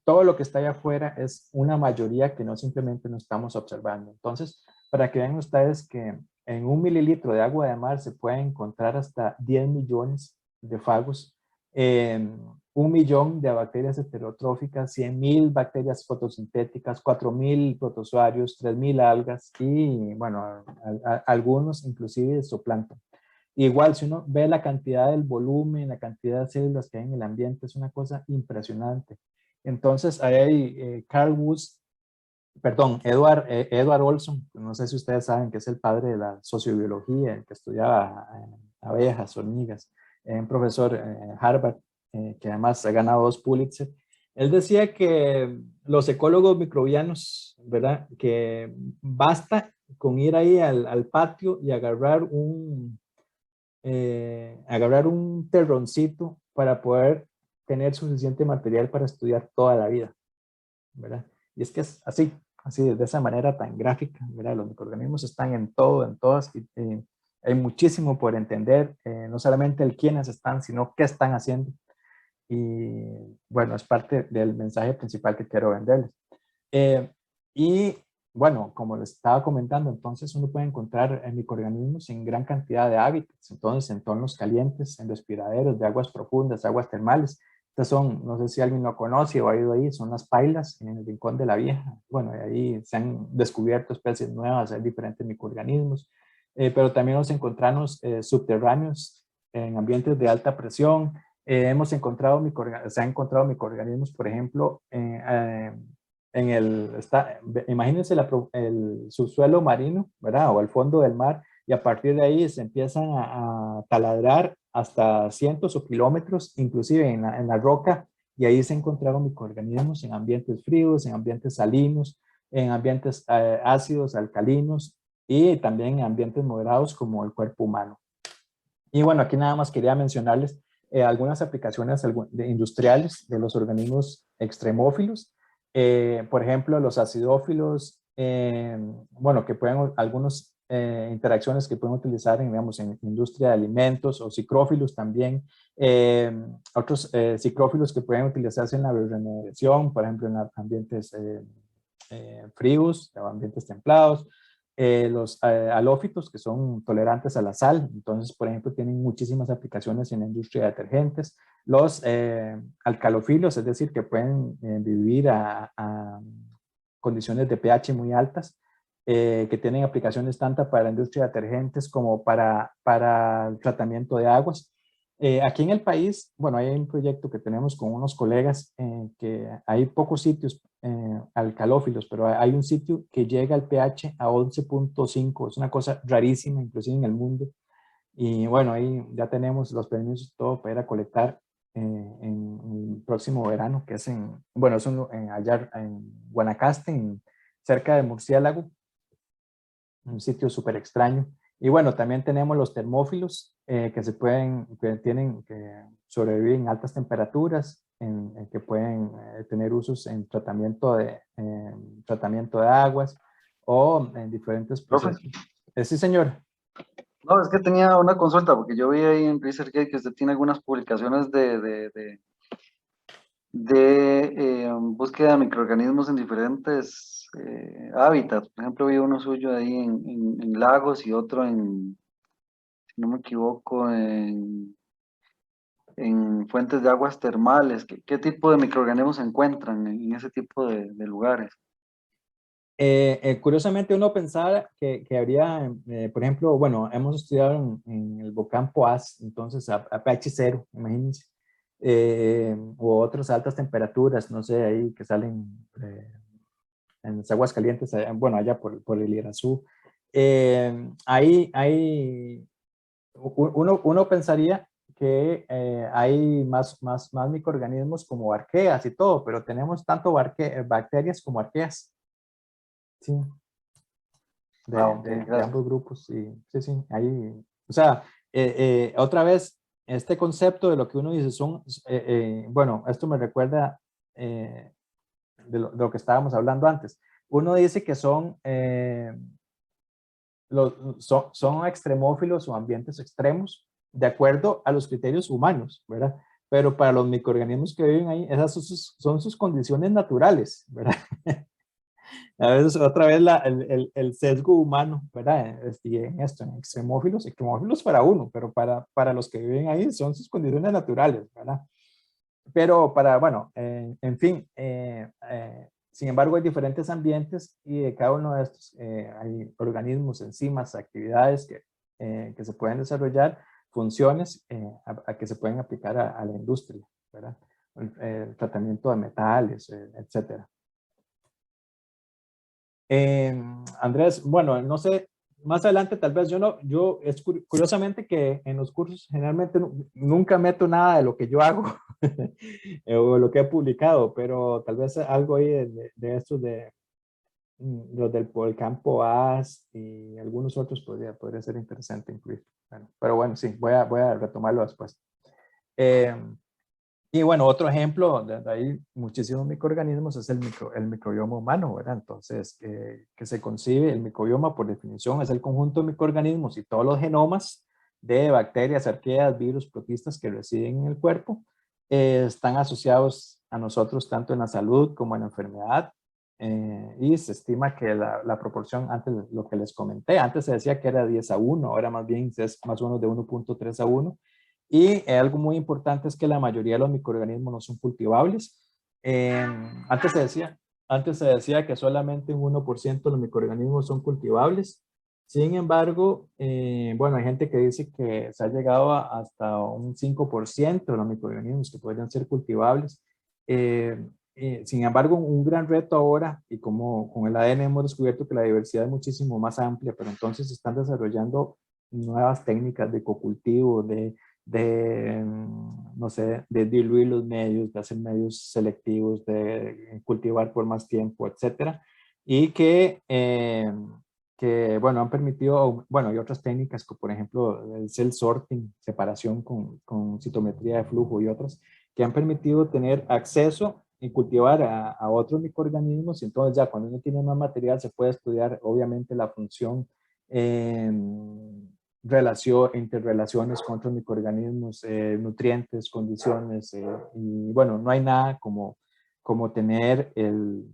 todo lo que está allá afuera es una mayoría que no simplemente no estamos observando. Entonces, para que vean ustedes que en 1 mililitro de agua de mar se pueden encontrar hasta 10 millones de fagos, 1 millón de bacterias heterotróficas, 100,000 bacterias fotosintéticas, 4,000 protozoarios, 3,000 algas y, bueno, algunos inclusive zooplancton. Igual, si uno ve la cantidad del volumen, la cantidad de células que hay en el ambiente, es una cosa impresionante. Entonces, ahí hay Edward Olson, no sé si ustedes saben que es el padre de la sociobiología, el que estudiaba abejas, hormigas, un profesor Harvard, que además ha ganado 2 Pulitzer. Él decía que los ecólogos microbianos, ¿verdad? Que basta con ir ahí al patio y agarrar un terroncito para poder tener suficiente material para estudiar toda la vida, ¿verdad? Y es que es así, de esa manera tan gráfica, ¿verdad? Los microorganismos están en todo, en todas, y hay muchísimo por entender, no solamente el quiénes están, sino qué están haciendo. Y bueno, es parte del mensaje principal que quiero venderles. Y bueno, como les estaba comentando, entonces uno puede encontrar microorganismos en gran cantidad de hábitats, entonces en entornos calientes, en respiraderos de aguas profundas, aguas termales. Estas son, no sé si alguien lo conoce o ha ido ahí, son las pailas en el Rincón de la Vieja. Bueno, ahí se han descubierto especies nuevas, hay diferentes microorganismos, pero también nos encontramos subterráneos en ambientes de alta presión. Se han encontrado microorganismos, por ejemplo, imagínense el subsuelo marino, ¿verdad? O el fondo del mar, y a partir de ahí se empiezan a taladrar hasta cientos o kilómetros, inclusive en la roca, y ahí se encontraron microorganismos en ambientes fríos, en ambientes salinos, en ambientes ácidos, alcalinos, y también en ambientes moderados como el cuerpo humano. Y bueno, aquí nada más quería mencionarles algunas aplicaciones industriales de los organismos extremófilos. Por ejemplo, los acidófilos, bueno, que pueden, algunas interacciones que pueden utilizar en, digamos, en industria de alimentos, o psicrófilos también. Otros psicrófilos que pueden utilizarse en la bioremediación, por ejemplo, en ambientes fríos, ambientes templados. Los halófitos, que son tolerantes a la sal, entonces, por ejemplo, tienen muchísimas aplicaciones en la industria de detergentes. Los alcalofilos, es decir, que pueden vivir a condiciones de pH muy altas, que tienen aplicaciones tanto para la industria de detergentes como para el tratamiento de aguas. Aquí en el país, bueno, hay un proyecto que tenemos con unos colegas que hay pocos sitios alcalófilos, pero hay un sitio que llega al pH a 11.5, es una cosa rarísima, inclusive en el mundo. Y bueno, ahí ya tenemos los permisos todo para ir a colectar en el próximo verano, que es bueno, es allá en Guanacaste, cerca de Murciélago, un sitio súper extraño. Y bueno, también tenemos los termófilos que sobreviven en altas temperaturas, que pueden tener usos en tratamiento de aguas o en diferentes procesos. Sí, señor. No, es que tenía una consulta, porque yo vi ahí en ResearchGate que usted tiene algunas publicaciones de búsqueda de microorganismos en diferentes hábitats. Por ejemplo, vi uno suyo ahí en lagos y otro si no me equivoco, en fuentes de aguas termales. ¿Qué tipo de microorganismos se encuentran en ese tipo de lugares? Curiosamente uno pensaba que habría, por ejemplo, bueno, hemos estudiado en el volcán Poás, entonces a pH 0, imagínense, o otras altas temperaturas, no sé, ahí que salen en las aguas calientes, bueno, allá por el Irazú. Uno pensaría que hay más microorganismos como arqueas y todo, pero tenemos tanto bacterias como arqueas. Sí, de ambos grupos, sí, ahí, o sea, otra vez, este concepto de lo que uno dice bueno, esto me recuerda de lo que estábamos hablando antes. Uno dice que son extremófilos o ambientes extremos de acuerdo a los criterios humanos, ¿verdad? Pero para los microorganismos que viven ahí, esas son sus condiciones naturales, ¿verdad? A veces, otra vez, el sesgo humano, ¿verdad? Y en esto, en extremófilos para uno, pero para los que viven ahí son sus condiciones naturales, ¿verdad? Pero bueno, en fin, sin embargo, hay diferentes ambientes y de cada uno de estos hay organismos, enzimas, actividades que se pueden desarrollar, funciones a que se pueden aplicar a la industria, ¿verdad? El tratamiento de metales, etcétera. Andrés, bueno, no sé, más adelante tal vez es curiosamente que en los cursos generalmente nunca meto nada de lo que yo hago o lo que he publicado, pero tal vez algo ahí de estos los del campo AS y algunos otros podría ser interesante incluir. Bueno, pero bueno, sí, voy a retomarlo después. Y bueno, otro ejemplo, de ahí muchísimos microorganismos es el microbioma humano, ¿verdad? Entonces, que se concibe, el microbioma por definición es el conjunto de microorganismos y todos los genomas de bacterias, arqueas, virus, protistas que residen en el cuerpo, están asociados a nosotros tanto en la salud como en la enfermedad, y se estima que la proporción, antes lo que les comenté, antes se decía que era 10:1, ahora más bien es más o menos de 1.3:1. Y algo muy importante es que la mayoría de los microorganismos no son cultivables. Antes se decía que solamente un 1% de los microorganismos son cultivables. Sin embargo, bueno, hay gente que dice que se ha llegado hasta un 5% de los microorganismos que podrían ser cultivables. sin embargo, un gran reto ahora, y como con el ADN hemos descubierto que la diversidad es muchísimo más amplia, pero entonces se están desarrollando nuevas técnicas de cocultivo, no sé, de diluir los medios, de hacer medios selectivos, de cultivar por más tiempo, etcétera, y que bueno, han permitido, bueno, hay otras técnicas, como por ejemplo el cell sorting, separación con citometría de flujo y otras, que han permitido tener acceso y cultivar a otros microorganismos, y entonces ya cuando uno tiene más material se puede estudiar obviamente la función, interrelaciones con otros microorganismos, nutrientes, condiciones, y bueno, no hay nada como tener el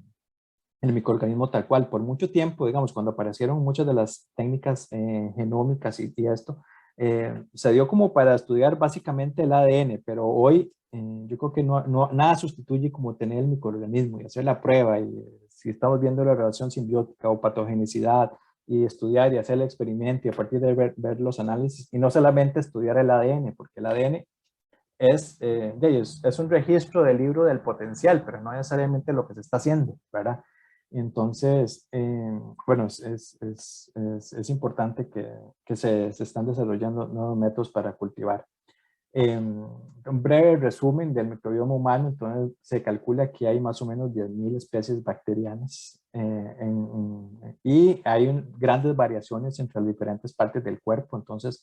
microorganismo tal cual. Por mucho tiempo, digamos, cuando aparecieron muchas de las técnicas genómicas y esto, se dio como para estudiar básicamente el ADN, pero hoy yo creo que nada sustituye como tener el microorganismo y hacer la prueba, y si estamos viendo la relación simbiótica o patogenicidad, y estudiar y hacer el experimento y a partir de ver los análisis, y no solamente estudiar el ADN, porque el ADN es un registro del libro del potencial, pero no necesariamente lo que se está haciendo, ¿verdad? Entonces, bueno, es importante que se están desarrollando nuevos métodos para cultivar. Un breve resumen del microbioma humano. Entonces se calcula que hay más o menos 10.000 especies bacterianas, y hay grandes variaciones entre las diferentes partes del cuerpo. Entonces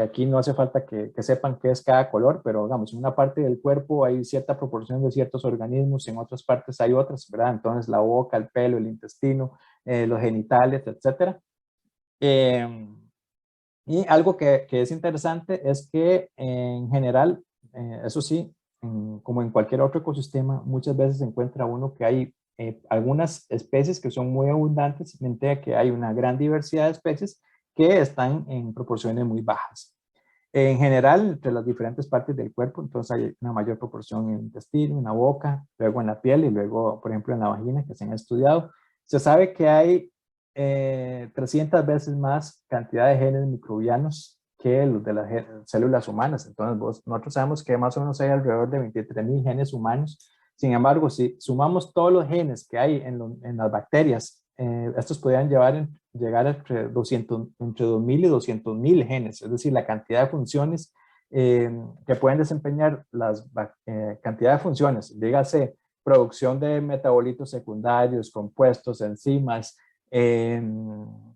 aquí no hace falta que sepan qué es cada color, pero digamos, en una parte del cuerpo hay cierta proporción de ciertos organismos, en otras partes hay otras, ¿verdad? Entonces la boca, el pelo, el intestino, los genitales, etcétera. Y algo que es interesante es que en general, eso sí, como en cualquier otro ecosistema, muchas veces se encuentra uno que hay algunas especies que son muy abundantes, mientras que hay una gran diversidad de especies que están en proporciones muy bajas. En general, entre las diferentes partes del cuerpo, entonces hay una mayor proporción en el intestino, en la boca, luego en la piel y luego, por ejemplo, en la vagina, que se han estudiado. Se sabe que hay 300 veces más cantidad de genes microbianos que los de las células humanas. Entonces, nosotros sabemos que más o menos hay alrededor de 23.000 genes humanos. Sin embargo, si sumamos todos los genes que hay en las bacterias, estos podrían llegar entre 2.000 y 200.000 genes, es decir, la cantidad de funciones que pueden desempeñar cantidad de funciones, dígase producción de metabolitos secundarios, compuestos, enzimas,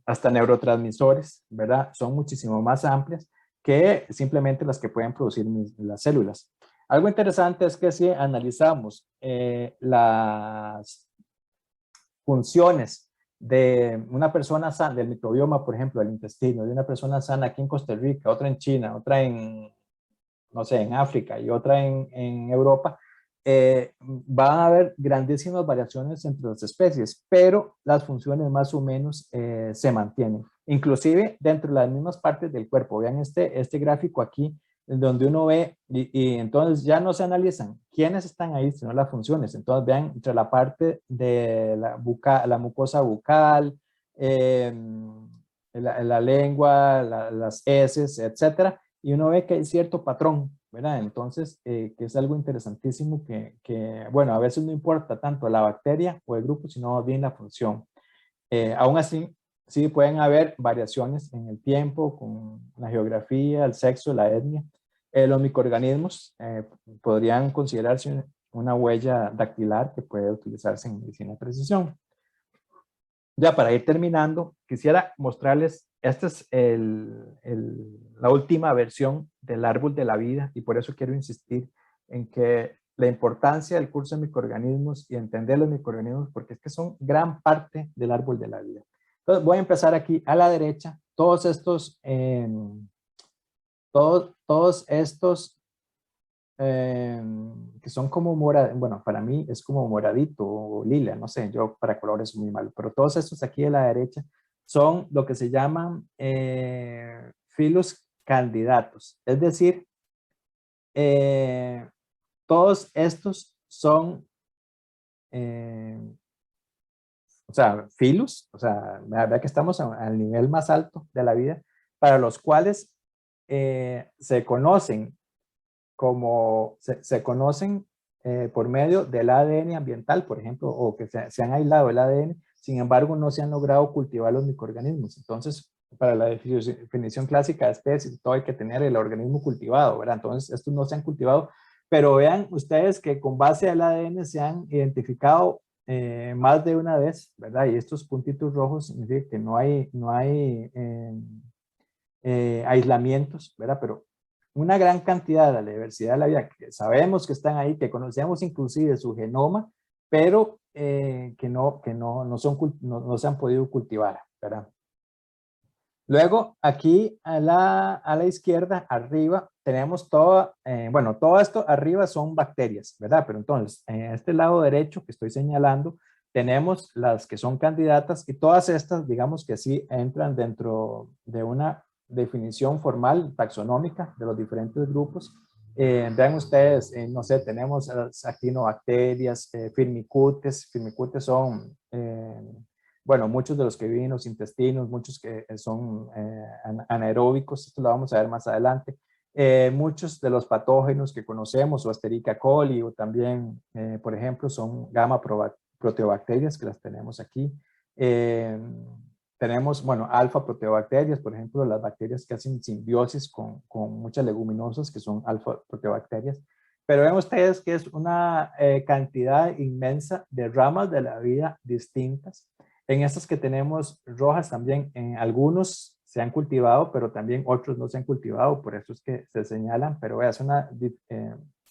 hasta neurotransmisores, ¿verdad? Son muchísimo más amplias que simplemente las que pueden producir las células. Algo interesante es que si analizamos las funciones de una persona sana, del microbioma, por ejemplo, del intestino, de una persona sana aquí en Costa Rica, otra en China, otra en, no sé, en África y otra en Europa, van a haber grandísimas variaciones entre las especies, pero las funciones más o menos se mantienen, inclusive dentro de las mismas partes del cuerpo. Vean este gráfico aquí, en donde uno ve, y entonces ya no se analizan quiénes están ahí, sino las funciones. Entonces vean entre la parte de la mucosa bucal, la lengua, las heces, etcétera, y uno ve que hay cierto patrón, ¿verdad? Entonces, que es algo interesantísimo bueno, a veces no importa tanto la bacteria o el grupo, sino bien la función. Aún así, sí pueden haber variaciones en el tiempo, con la geografía, el sexo, la etnia. Los microorganismos podrían considerarse una huella dactilar que puede utilizarse en medicina de precisión. Ya para ir terminando, quisiera mostrarles, esta es la última versión del árbol de la vida, y por eso quiero insistir en que la importancia del curso de microorganismos y entender los microorganismos, porque es que son gran parte del árbol de la vida. Entonces voy a empezar aquí a la derecha. Todos estos que son como morados, bueno, para mí es como moradito o lila, no sé, yo para colores muy malo, pero todos estos aquí de la derecha son lo que se llaman filos candidatos, es decir, todos estos son, o sea, filos, o sea, la verdad que estamos al nivel más alto de la vida, para los cuales se conocen por medio del ADN ambiental, por ejemplo, o que se han aislado el ADN, sin embargo no se han logrado cultivar los microorganismos. Entonces, para la definición clásica de especies, todo hay que tener el organismo cultivado, ¿verdad? Entonces, estos no se han cultivado, pero vean ustedes que con base al ADN se han identificado más de una vez, ¿verdad? Y estos puntitos rojos significan que no hay aislamientos, ¿verdad? Pero una gran cantidad de la diversidad de la vida que sabemos que están ahí, que conocemos inclusive su genoma, pero que no se han podido cultivar, ¿verdad? Luego, aquí a la izquierda, arriba, tenemos todo esto arriba son bacterias, ¿verdad? Pero entonces, en este lado derecho que estoy señalando, tenemos las que son candidatas y todas estas, digamos que sí, entran dentro de una definición formal, taxonómica, de los diferentes grupos. Vean ustedes, no sé, tenemos actinobacterias, firmicutes. Firmicutes son... bueno, muchos de los que viven en los intestinos, muchos que son anaeróbicos, esto lo vamos a ver más adelante. Muchos de los patógenos que conocemos, o Escherichia coli, o también, por ejemplo, son gamma proteobacterias, que las tenemos aquí. Tenemos, bueno, alfa proteobacterias, por ejemplo, las bacterias que hacen simbiosis con muchas leguminosas, que son alfa proteobacterias. Pero ven ustedes que es una cantidad inmensa de ramas de la vida distintas. En estas que tenemos rojas también, algunos se han cultivado, pero también otros no se han cultivado, por eso es que se señalan, pero es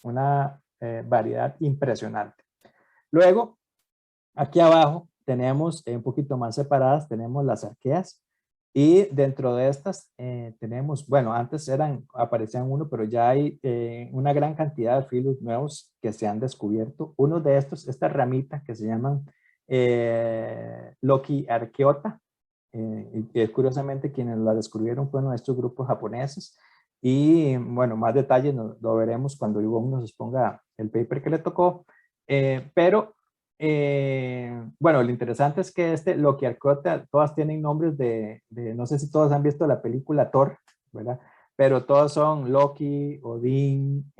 una variedad impresionante. Luego, aquí abajo tenemos un poquito más separadas, tenemos las arqueas, y dentro de estas tenemos, bueno, antes aparecían uno, pero ya hay una gran cantidad de filos nuevos que se han descubierto. Uno de estos, esta ramita que se llaman Lokiarchaeota, y curiosamente quienes la descubrieron fueron estos grupos japoneses, y bueno, más detalles lo veremos cuando Ivonne nos exponga el paper que le tocó, pero bueno, lo interesante es que Lokiarchaeota, todas tienen nombres no sé si todos han visto la película Thor, ¿verdad? Pero todos son Loki, Odín,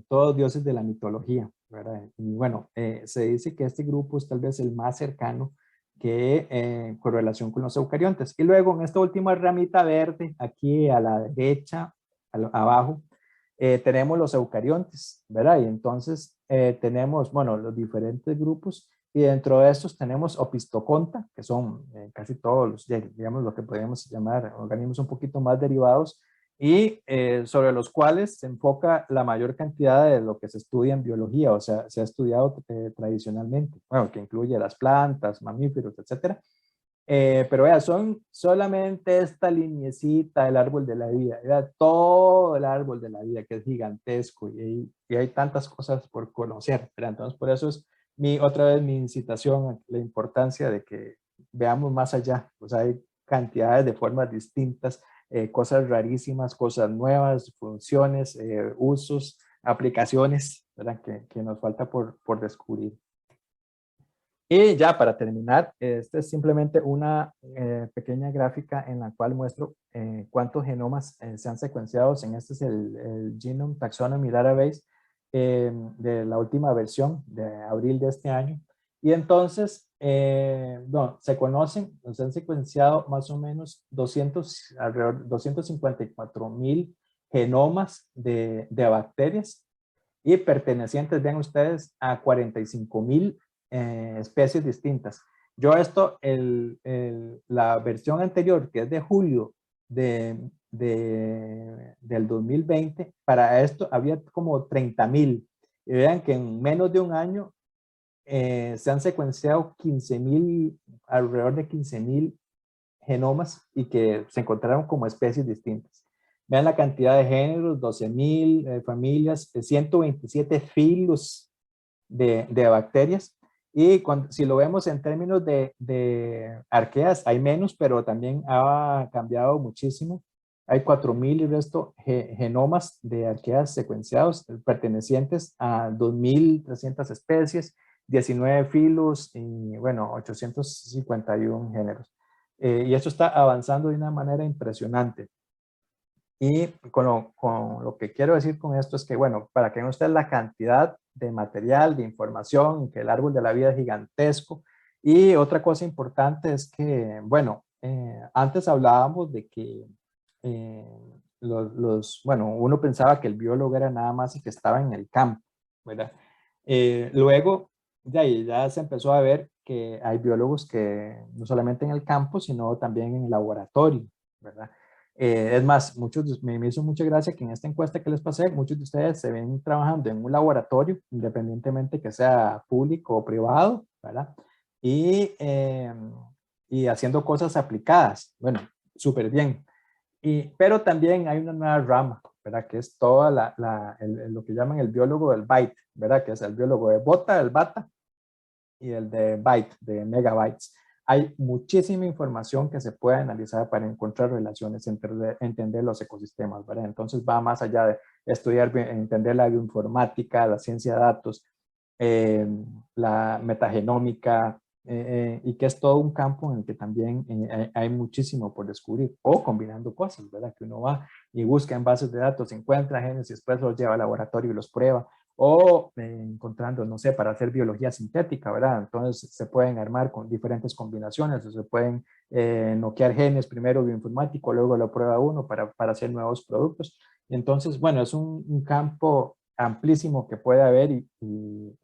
todos dioses de la mitología, ¿verdad? Y bueno, se dice que este grupo es tal vez el más cercano que correlación con los eucariontes. Y luego en esta última ramita verde, aquí a la derecha, abajo, tenemos los eucariontes, ¿verdad? Y entonces tenemos, bueno, los diferentes grupos, y dentro de estos tenemos Opisthokonta, que son casi todos los, digamos, lo que podríamos llamar organismos un poquito más derivados, y sobre los cuales se enfoca la mayor cantidad de lo que se estudia en biología, o sea, se ha estudiado tradicionalmente, bueno, que incluye las plantas, mamíferos, etcétera. Pero vea, son solamente esta liniecita del árbol de la vida, vea, todo el árbol de la vida que es gigantesco, y hay tantas cosas por conocer, ¿verdad? Entonces por eso es otra vez mi incitación a la importancia de que veamos más allá, o sea, hay cantidades de formas distintas, cosas rarísimas, cosas nuevas, funciones, usos, aplicaciones, ¿verdad? Que nos falta por descubrir. Y ya para terminar, esta es simplemente una pequeña gráfica en la cual muestro cuántos genomas se han secuenciado. Este es el Genome Taxonomy Database de la última versión de abril de este año. Y entonces, se han secuenciado más o menos alrededor de 254,000 genomas de bacterias, y pertenecientes, vean ustedes, a 45,000 especies distintas. Yo la versión anterior, que es de julio del 2020, para esto había como 30,000. Y vean que en menos de un año se han secuenciado alrededor de 15,000 genomas, y que se encontraron como especies distintas. Vean la cantidad de géneros, 12,000 familias, 127 filos de bacterias. Y si lo vemos en términos de arqueas, hay menos, pero también ha cambiado muchísimo. Hay 4,000 y resto genomas de arqueas secuenciados pertenecientes a 2,300 especies, 19 filos y, bueno, 851 géneros. Y esto está avanzando de una manera impresionante. Y con lo que quiero decir con esto es que, bueno, para que no esté la cantidad de material, de información, que el árbol de la vida es gigantesco. Y otra cosa importante es que, bueno, antes hablábamos de que bueno, uno pensaba que el biólogo era nada más el que estaba en el campo, ¿verdad? Luego, ya se empezó a ver que hay biólogos que no solamente en el campo, sino también en el laboratorio, ¿verdad? Es más, me hizo mucha gracia que en esta encuesta que les pasé, muchos de ustedes se ven trabajando en un laboratorio, independientemente que sea público o privado, ¿verdad? Y haciendo cosas aplicadas. Bueno, súper bien. Pero también hay una nueva rama, ¿verdad? Que es toda lo que llaman el biólogo del byte, ¿verdad? Que es el biólogo de bota, el bata, y el de byte, de megabytes. Hay muchísima información que se puede analizar para encontrar relaciones, entender los ecosistemas, ¿verdad? Entonces va más allá de estudiar, entender la bioinformática, la ciencia de datos, la metagenómica, y que es todo un campo en el que también hay muchísimo por descubrir, o combinando cosas, ¿verdad? Que uno va y busca en bases de datos, encuentra genes y después los lleva al laboratorio y los prueba, o encontrando, no sé, para hacer biología sintética, ¿verdad? Entonces se pueden armar con diferentes combinaciones, o se pueden noquear genes, primero bioinformático, luego lo prueba uno para hacer nuevos productos. Entonces, bueno, es un campo amplísimo que puede haber y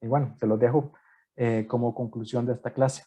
bueno, se los dejo como conclusión de esta clase.